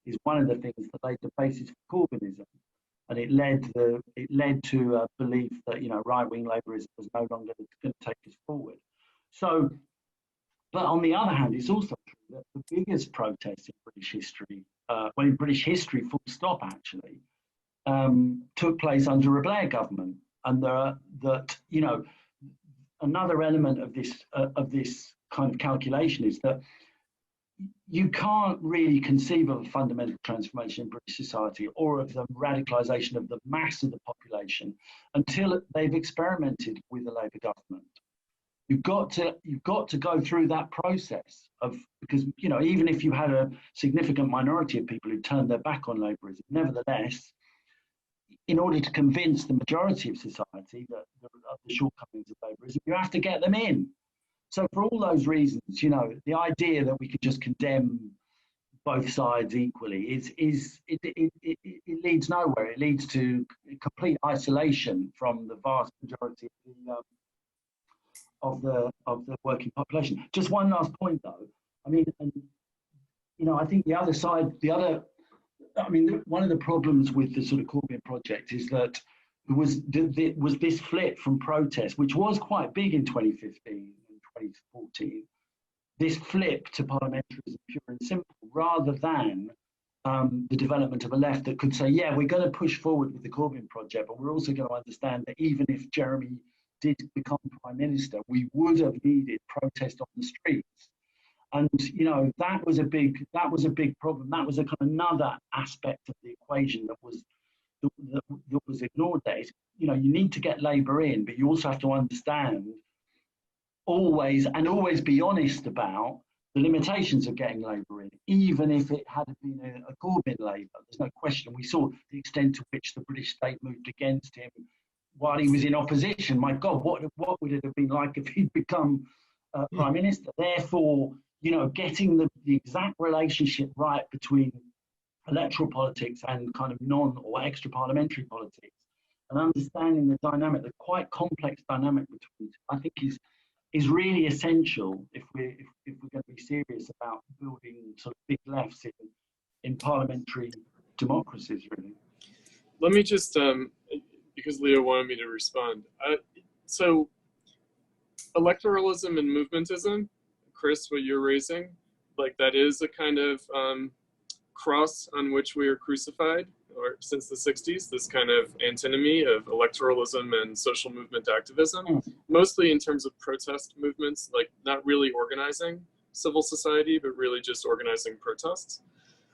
is one of the things that laid the basis for Corbynism, and it led to a belief that, you know, right-wing Labourism was no longer going to take us forward. So, but on the other hand, it's also true that the biggest protests in British history, well, in British history, full stop, actually, took place under a Blair government, and that, you know, another element of this kind of calculation is that you can't really conceive of a fundamental transformation in British society or of the radicalisation of the mass of the population until they've experimented with a Labour government. You've got to go through that process of, because, you know, even if you had a significant minority of people who turned their back on Labourism, nevertheless, in order to convince the majority of society that the shortcomings of Labourism, you have to get them in. So for all those reasons, you know, the idea that we could just condemn both sides equally it leads nowhere. It leads to complete isolation from the vast majority of the working population. Just one last point, though. I mean, and, you know, I think the other side, one of the problems with the sort of Corbyn project is that there was this flip from protest, which was quite big in 2015 and 2014, this flip to parliamentarism pure and simple, rather than the development of a left that could say, yeah, we're going to push forward with the Corbyn project, but we're also going to understand that even if Jeremy did become Prime Minister, we would have needed protest on the streets. And, you know, that was a big problem. That was a kind of another aspect of the equation that was ignored there. You know, you need to get Labour in, but you also have to understand always be honest about the limitations of getting Labour in, even if it had been a Corbyn Labour. There's no question. We saw the extent to which the British state moved against him while he was in opposition. My God, what would it have been like if he'd become Prime Minister? Therefore, you know, getting the exact relationship right between electoral politics and kind of non or extra parliamentary politics, and understanding the dynamic, the quite complex dynamic between, I think is really essential if we're going to be serious about building sort of big lefts in parliamentary democracies, really. Let me just, because Leo wanted me to respond. So electoralism and movementism, Chris, what you're raising, like that is a kind of cross on which we are crucified, or since the 60s, this kind of antinomy of electoralism and social movement activism, mostly in terms of protest movements, like not really organizing civil society, but really just organizing protests.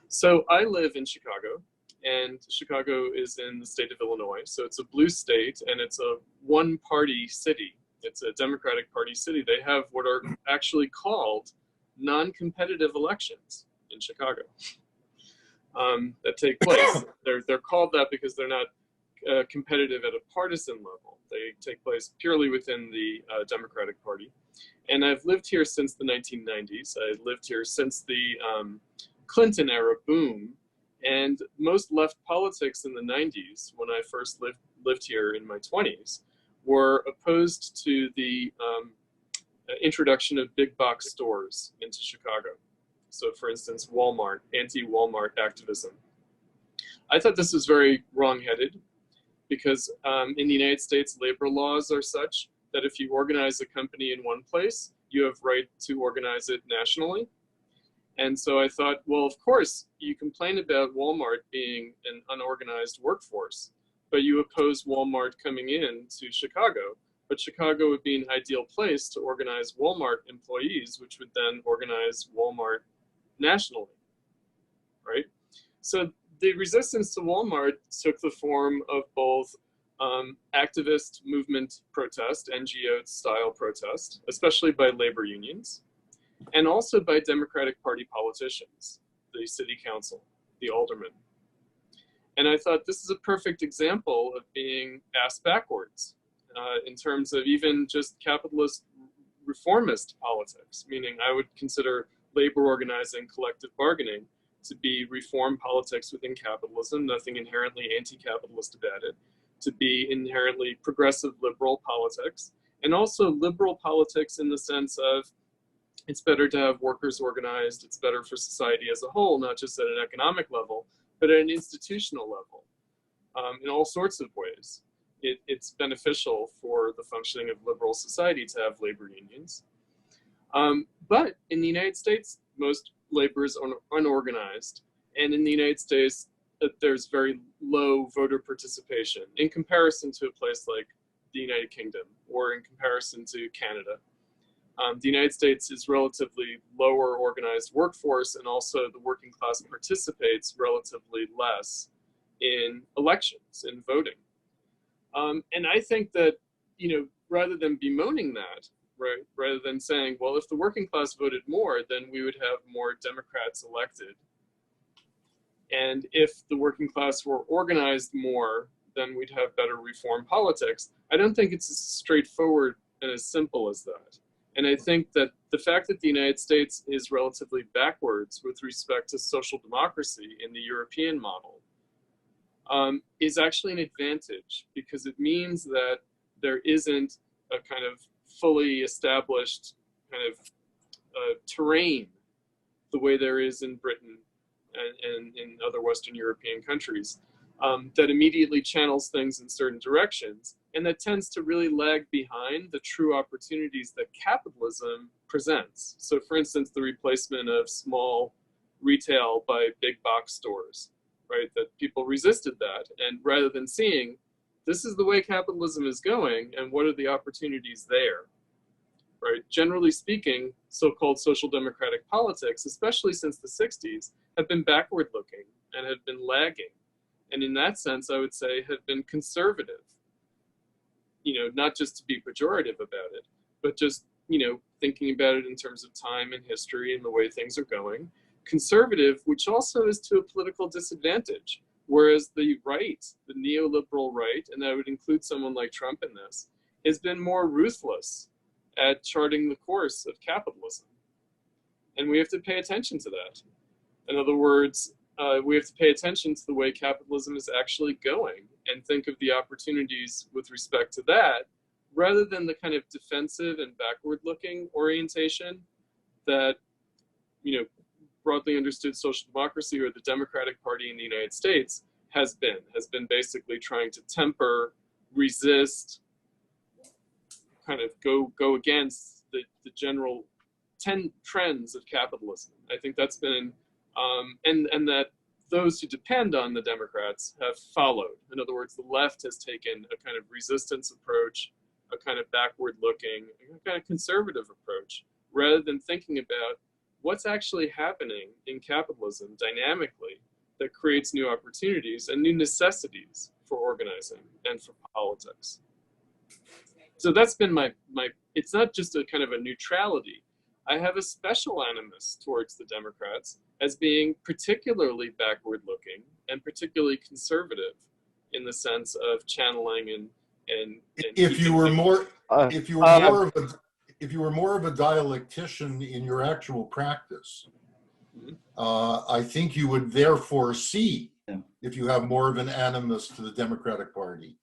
So I live in Chicago, and Chicago is in the state of Illinois. So it's a blue state, and it's a one-party city. It's a Democratic Party city. They have what are actually called non-competitive elections in Chicago that take place. They're called that because they're not competitive at a partisan level. They take place purely within the Democratic Party. And I've lived here since the 1990s. I lived here since the Clinton era boom. And most left politics in the 90s, when I first lived here in my 20s, were opposed to the introduction of big box stores into Chicago. So for instance, Walmart, anti-Walmart activism. I thought this was very wrong-headed because in the United States, labor laws are such that if you organize a company in one place, you have right to organize it nationally. And so I thought, well, of course, you complain about Walmart being an unorganized workforce, but you oppose Walmart coming in to Chicago. But Chicago would be an ideal place to organize Walmart employees, which would then organize Walmart nationally, right? So the resistance to Walmart took the form of both activist movement protest, NGO-style protest, especially by labor unions, and also by Democratic Party politicians, the city council, the aldermen. And I thought this is a perfect example of being asked backwards in terms of even just capitalist reformist politics, meaning I would consider labor organizing, collective bargaining to be reform politics within capitalism, nothing inherently anti-capitalist about it, to be inherently progressive liberal politics, and also liberal politics in the sense of it's better to have workers organized, it's better for society as a whole, not just at an economic level, but at an institutional level, in all sorts of ways. It's beneficial for the functioning of liberal society to have labor unions. But in the United States, most labor is unorganized. And in the United States, there's very low voter participation in comparison to a place like the United Kingdom or in comparison to Canada. The United States is relatively lower organized workforce, and also the working class participates relatively less in elections, in voting. And I think that, rather than bemoaning that, right, rather than saying, well, if the working class voted more, then we would have more Democrats elected. And if the working class were organized more, then we'd have better reform politics. I don't think it's as straightforward and as simple as that. And I think that the fact that the United States is relatively backwards with respect to social democracy in the European model is actually an advantage, because it means that there isn't a kind of fully established kind of terrain the way there is in Britain and in other Western European countries, that immediately channels things in certain directions, and that tends to really lag behind the true opportunities that capitalism presents. So for instance, the replacement of small retail by big box stores, right? That people resisted that. And rather than seeing, this is the way capitalism is going, and what are the opportunities there, right? Generally speaking, so-called social democratic politics, especially since the 60s, have been backward looking and have been lagging. And in that sense, I would say have been conservative, not just to be pejorative about it, but just, thinking about it in terms of time and history and the way things are going. Conservative, which also is to a political disadvantage, whereas the right, the neoliberal right, and that would include someone like Trump in this, has been more ruthless at charting the course of capitalism. And we have to pay attention to that. In other words, we have to pay attention to the way capitalism is actually going and think of the opportunities with respect to that, rather than the kind of defensive and backward-looking orientation that, broadly understood social democracy or the Democratic Party in the United States has been basically trying to temper, resist, kind of go against the general trends of capitalism. I think that's been, and that those who depend on the Democrats have followed. In other words, the left has taken a kind of resistance approach, a kind of backward-looking, a kind of conservative approach, rather than thinking about what's actually happening in capitalism dynamically that creates new opportunities and new necessities for organizing and for politics. So that's been my it's not just a kind of a neutrality. I have a special animus towards the Democrats as being particularly backward-looking and particularly conservative in the sense of channeling and if you were more if you were more of a dialectician in your actual practice, I think you would therefore see, if you have more of an animus to the Democratic Party,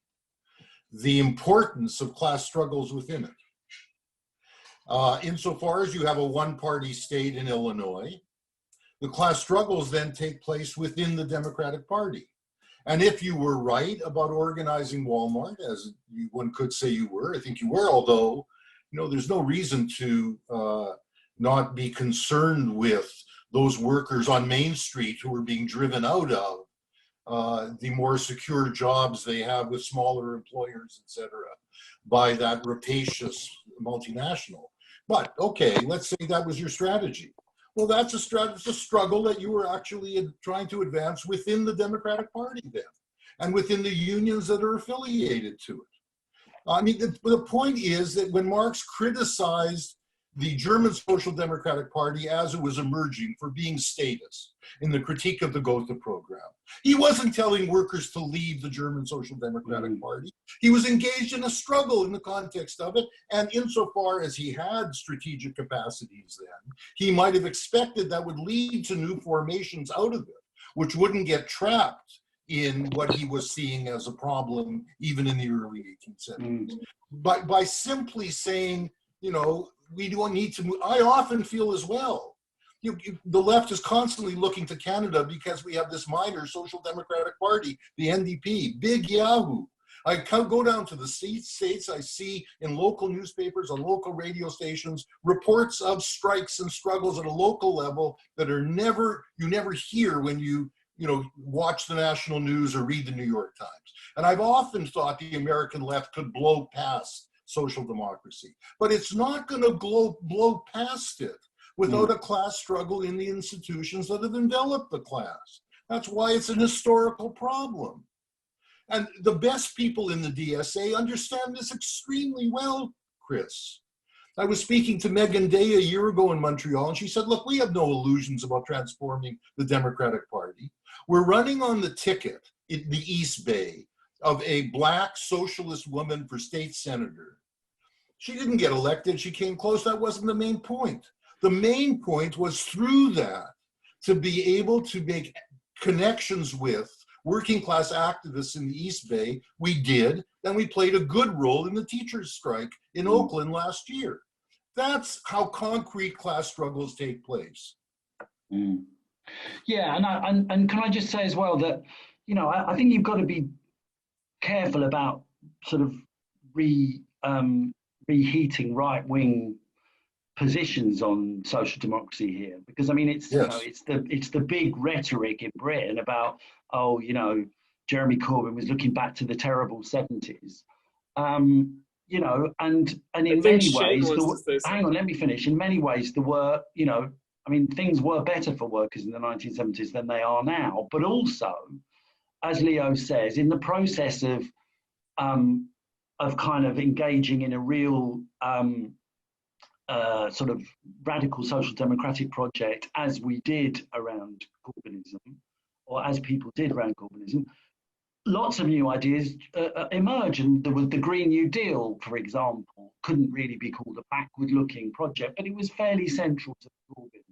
the importance of class struggles within it. Insofar as you have a one-party state in Illinois, the class struggles then take place within the Democratic Party. And if you were right about organizing Walmart, as one could say you were, I think you were, although, you know, there's no reason to not be concerned with those workers on Main Street who are being driven out of the more secure jobs they have with smaller employers, et cetera, by that rapacious multinational. But okay, let's say that was your strategy. Well, that's a struggle that you were actually trying to advance within the Democratic Party then, and within the unions that are affiliated to it. I mean, the point is that when Marx criticized the German Social Democratic Party as it was emerging for being statist in the critique of the Gotha program, he wasn't telling workers to leave the German Social Democratic Party. He was engaged in a struggle in the context of it, and insofar as he had strategic capacities then, he might have expected that would lead to new formations out of it, which wouldn't get trapped in what he was seeing as a problem even in the early 1870s. But by simply saying, you know, we don't need to move. I often feel as well, the left is constantly looking to Canada because we have this minor social democratic party, the NDP, big yahoo. I go down to the states, I see in local newspapers, on local radio stations, reports of strikes and struggles at a local level that are you never hear when you watch the national news or read the New York Times. And I've often thought the American left could blow past social democracy, but it's not going to blow past it without a class struggle in the institutions that have enveloped the class. That's why it's an historical problem. And the best people in the DSA understand this extremely well, Chris. I was speaking to Megan Day a year ago in Montreal, and she said, look, we have no illusions about transforming the Democratic Party. We're running on the ticket in the East Bay of a Black socialist woman for state senator. She didn't get elected. She came close. That wasn't the main point. The main point was through that to be able to make connections with working class activists in the East Bay. We did, and we played a good role in the teachers' strike in Oakland last year. That's how concrete class struggles take place. Yeah, and can I just say as well that, I think you've got to be careful about sort of reheating right-wing positions on social democracy here, because I mean it's it's the big rhetoric in Britain about Jeremy Corbyn was looking back to the terrible 70s, and in many ways hang on, let me finish. In many ways there were things were better for workers in the 1970s than they are now, but also, as Leo says, in the process of kind of engaging in a real sort of radical social democratic project, as we did around Corbynism, or as people did around Corbynism, lots of new ideas emerged. And there was the Green New Deal, for example, couldn't really be called a backward-looking project, but it was fairly central to Corbyn,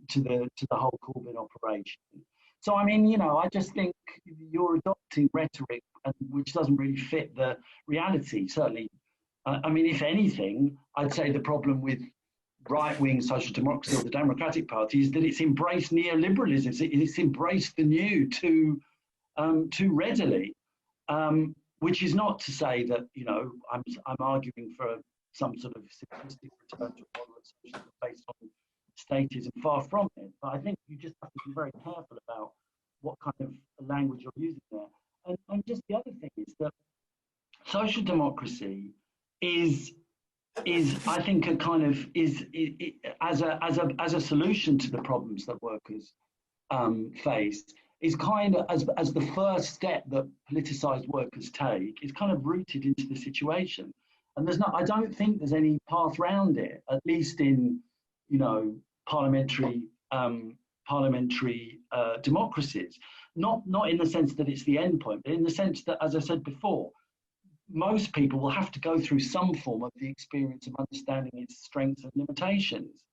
to the whole Corbyn operation. So I mean, I just think you're adopting rhetoric which doesn't really fit the reality. Certainly, I mean, if anything, I'd say the problem with right-wing social democracy or the Democratic Party is that it's embraced neoliberalism. It's embraced the new too readily, which is not to say that I'm arguing for some sort of simplistic return to a model of socialism based on statism. Far from it. But I think you just have to be very careful about what kind of language you're using there. And just the other thing is that social democracy is I think a kind of as a solution to the problems that workers face, is kind of as the first step that politicized workers take, is kind of rooted into the situation. And I don't think there's any path around it, at least in parliamentary democracies. not in the sense that it's the end point, but in the sense that, as I said before, most people will have to go through some form of the experience of understanding its strengths and limitations.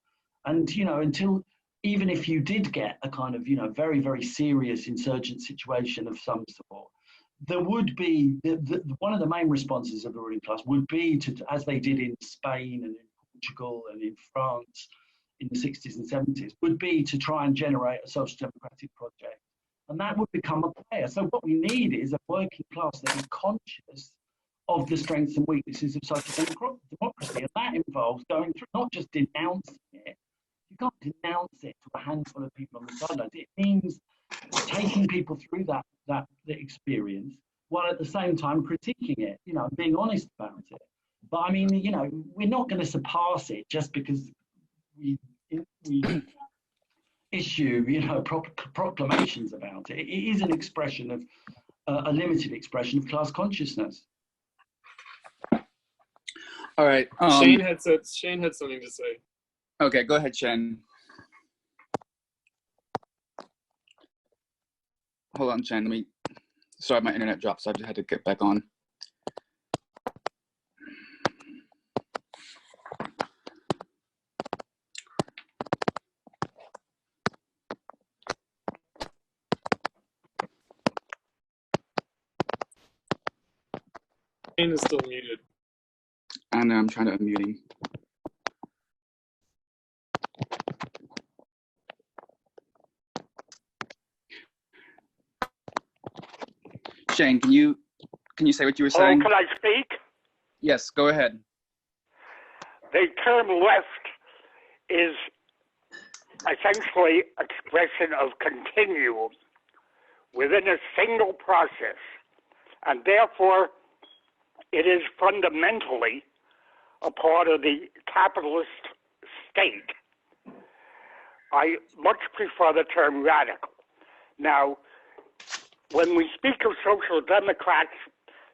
And, you know, until, even if you did get a kind of, you know, very, very serious insurgent situation of some sort, there would be, one of the main responses of the ruling class would be to, as they did in Spain and in Portugal and in France in the 60s and 70s, would be to try and generate a social democratic project. And that would become a player. So what we need is a working class that is conscious of the strengths and weaknesses of social democracy. And that involves going through, not just denouncing it. You can't denounce it to a handful of people on the sidelines. It means taking people through that experience while at the same time critiquing it, you know, being honest about it. But I mean, you know, we're not going to surpass it just because we issue, you know, proclamations about it. It is an expression of a limited expression of class consciousness. All right. Shane had something to say. Okay, go ahead, Shane. Hold on, Shane. Sorry, my internet dropped, so I just had to get back on. Shane is still muted. I know, I'm trying to unmute him. Shane, can you say what you were saying? Oh, can I speak? Yes, go ahead. The term left is essentially expression of continuum within a single process, and therefore it is fundamentally a part of the capitalist state. I much prefer the term radical. Now, when we speak of social democrats,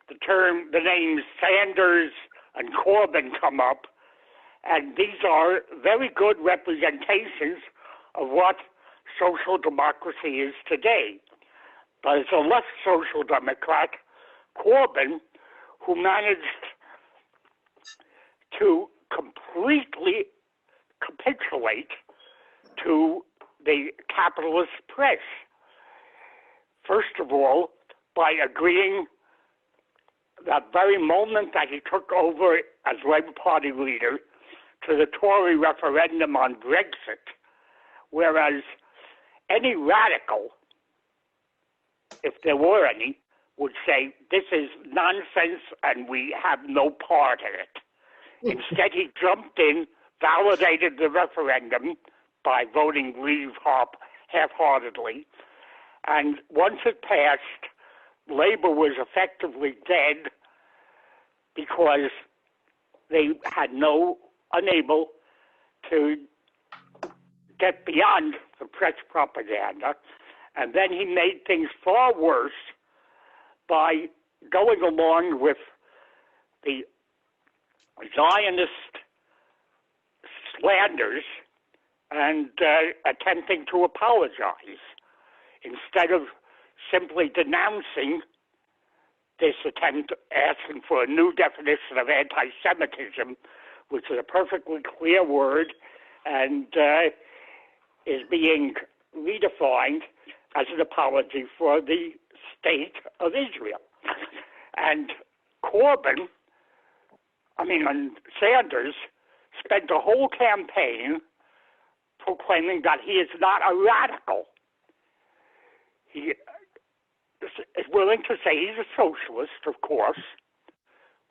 the names Sanders and Corbyn come up, and these are very good representations of what social democracy is today. But as a left social democrat, Corbyn, who managed to completely capitulate to the capitalist press. First of all, by agreeing that very moment that he took over as Labour Party leader to the Tory referendum on Brexit, whereas any radical, if there were any, would say, this is nonsense and we have no part in it. Instead, he jumped in, validated the referendum by voting leave half-heartedly, and once it passed, Labour was effectively dead because they had unable to get beyond the press propaganda. And then he made things far worse by going along with the Zionist slanders and attempting to apologize instead of simply denouncing this attempt, asking for a new definition of anti-Semitism, which is a perfectly clear word and is being redefined as an apology for the state of Israel. And Sanders spent a whole campaign proclaiming that he is not a radical. He is willing to say he's a socialist, of course,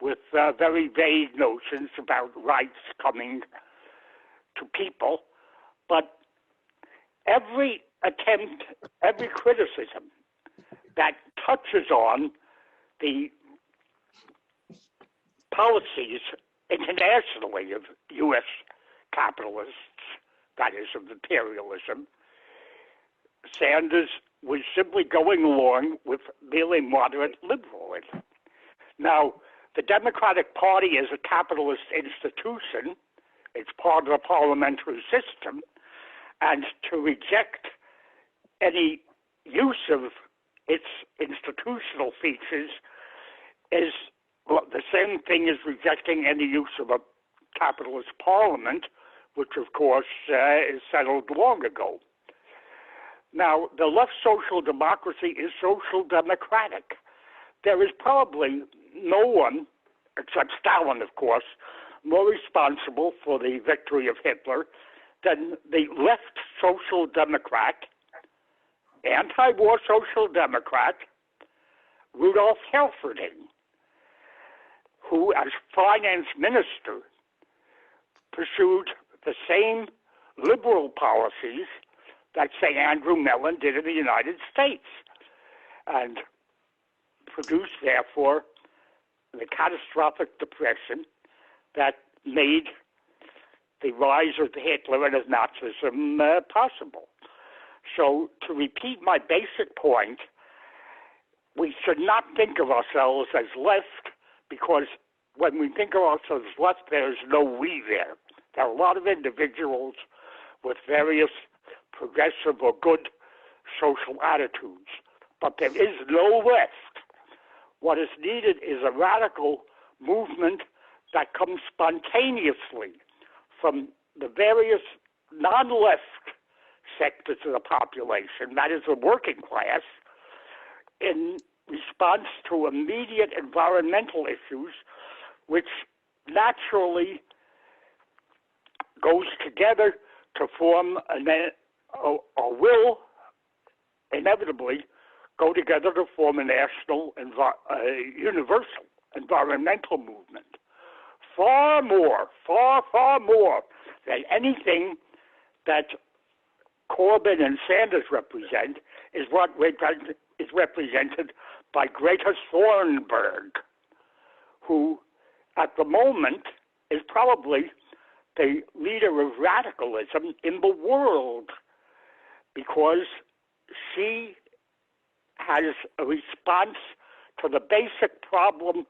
with very vague notions about rights coming to people, but every attempt, every criticism that touches on the policies internationally of U.S. capitalists, that is, of imperialism, Sanders was simply going along with merely moderate liberalism. Now, the Democratic Party is a capitalist institution. It's part of the parliamentary system. And to reject any use of its institutional features is the same thing as rejecting any use of a capitalist parliament, which of course is settled long ago. Now, the left social democracy is social democratic. There is probably no one, except Stalin, of course, more responsible for the victory of Hitler than the left social democrat, anti-war social democrat, Rudolf Helferding, who, as finance minister, pursued the same liberal policies that, say, Andrew Mellon did in the United States, and produced, therefore, the catastrophic depression that made the rise of Hitler and of Nazism possible. So, to repeat my basic point, we should not think of ourselves as left, because when we think of ourselves as left, there's no we there. There are a lot of individuals with various progressive or good social attitudes, but there is no left. What is needed is a radical movement that comes spontaneously from the various non-left sectors of the population, that is the working class, in response to immediate environmental issues, which naturally goes together to form or will inevitably go together to form a national, universal environmental movement. Far more than anything that Corbyn and Sanders represent is what is represented by Greta Thunberg, who at the moment is probably the leader of radicalism in the world, because she has a response to the basic problem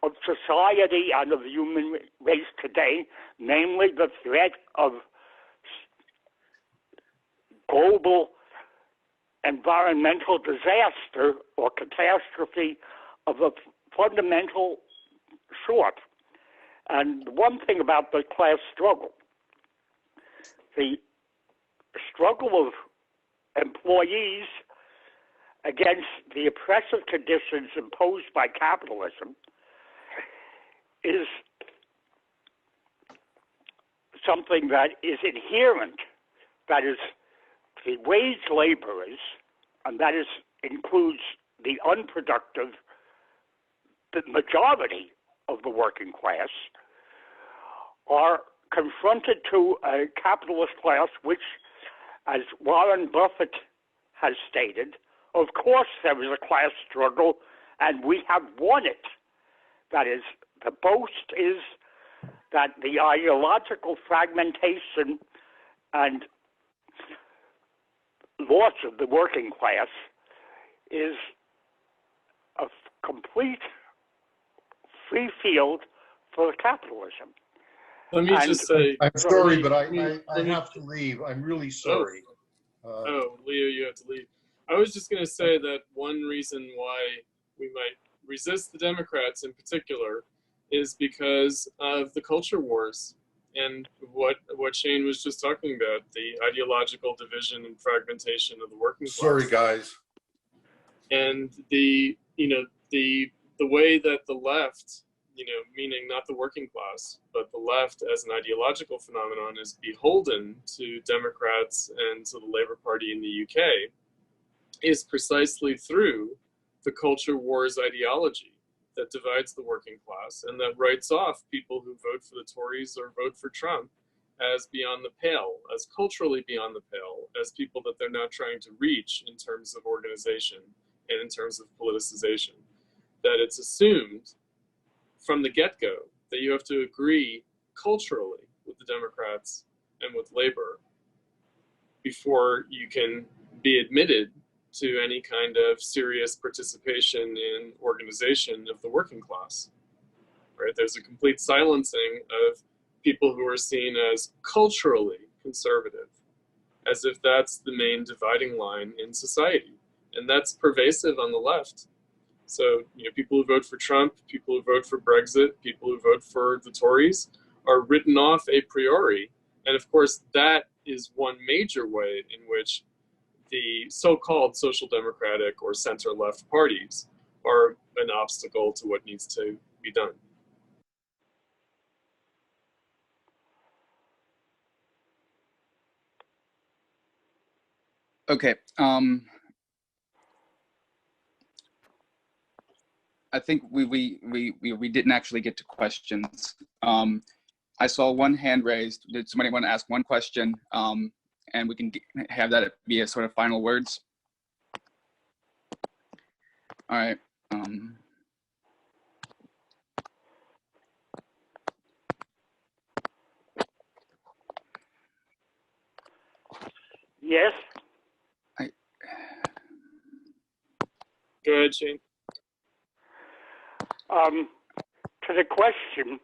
of society and of the human race today, namely the threat of global environmental disaster or catastrophe of a fundamental sort. And one thing about the class struggle, the struggle of employees against the oppressive conditions imposed by capitalism, is something that is inherent, that is, the wage laborers, and that is includes the unproductive, the majority of the working class, are confronted to a capitalist class which, as Warren Buffett has stated, of course there is a class struggle and we have won it. That is, the boast is that the ideological fragmentation and loss of the working class is a complete free field for capitalism. Let me just say, I'm sorry, but I have to leave. I'm really sorry. Leo, you have to leave. I was just going to say that one reason why we might resist the Democrats in particular is because of the culture wars and what Shane was just talking about, the ideological division and fragmentation of the working class. Sorry, guys. And the way that the left, meaning not the working class, but the left as an ideological phenomenon is beholden to Democrats and to the Labour Party in the UK, is precisely through the culture wars ideology that divides the working class and that writes off people who vote for the Tories or vote for Trump as beyond the pale, as culturally beyond the pale, as people that they're not trying to reach in terms of organization and in terms of politicization. That it's assumed from the get-go that you have to agree culturally with the Democrats and with Labor before you can be admitted to any kind of serious participation in organization of the working class, right? There's a complete silencing of people who are seen as culturally conservative, as if that's the main dividing line in society. And that's pervasive on the left. So, people who vote for Trump, people who vote for Brexit, people who vote for the Tories are written off a priori. And of course, that is one major way in which the so-called social democratic or center-left parties are an obstacle to what needs to be done. Okay. I think we didn't actually get to questions. I saw one hand raised. Did somebody want to ask one question? And we can have that be a sort of final words. All right. Yes. Go ahead, Shane. To the question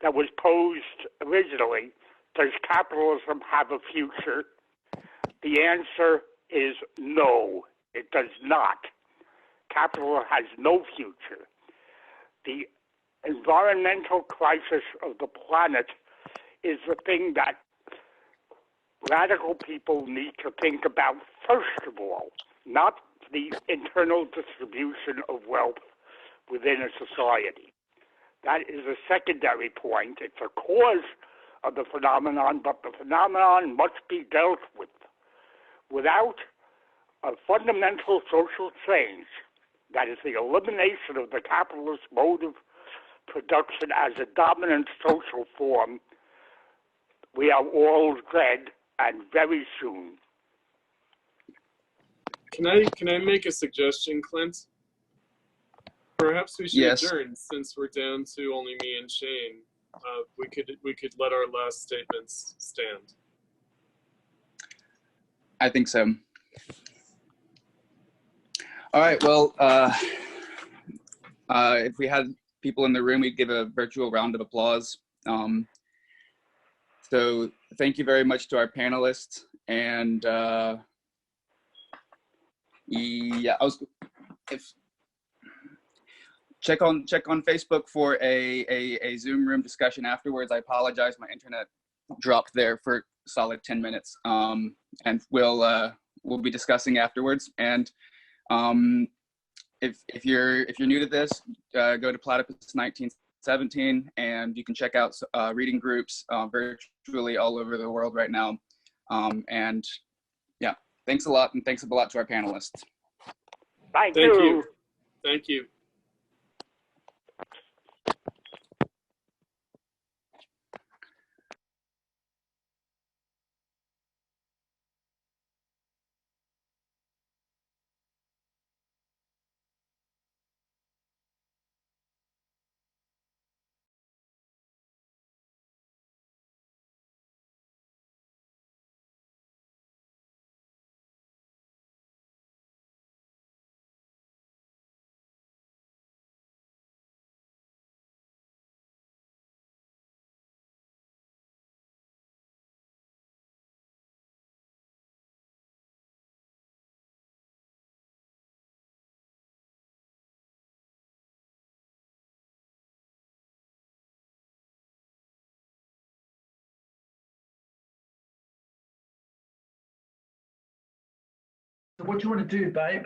that was posed originally, does capitalism have a future? The answer is no, it does not. Capitalism has no future. The environmental crisis of the planet is the thing that radical people need to think about first of all, not the internal distribution of wealth within a society. That is a secondary point. It's a cause of the phenomenon, but the phenomenon must be dealt with. Without a fundamental social change, that is the elimination of the capitalist mode of production as a dominant social form, we are all dead, and very soon. Can I make a suggestion, Clint? Perhaps we should adjourn, since we're down to only me and Shane. We could let our last statements stand. I think so. All right. Well, if we had people in the room, we'd give a virtual round of applause. So thank you very much to our panelists. And yeah, check on Facebook for a Zoom room discussion afterwards. I apologize, my internet dropped there for a solid 10 minutes. And we'll be discussing afterwards. And if you're new to this, go to Platypus 1917, and you can check out reading groups virtually all over the world right now. And yeah, thanks a lot, and thanks a lot to our panelists. Thank you. Thank you. So what do you want to do, babe?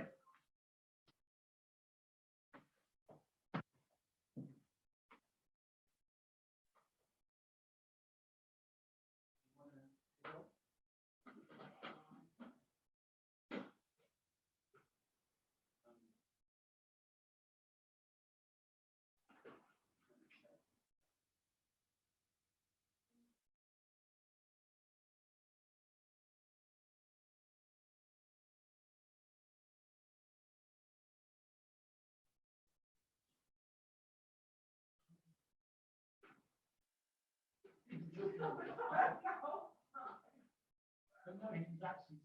No, he's actually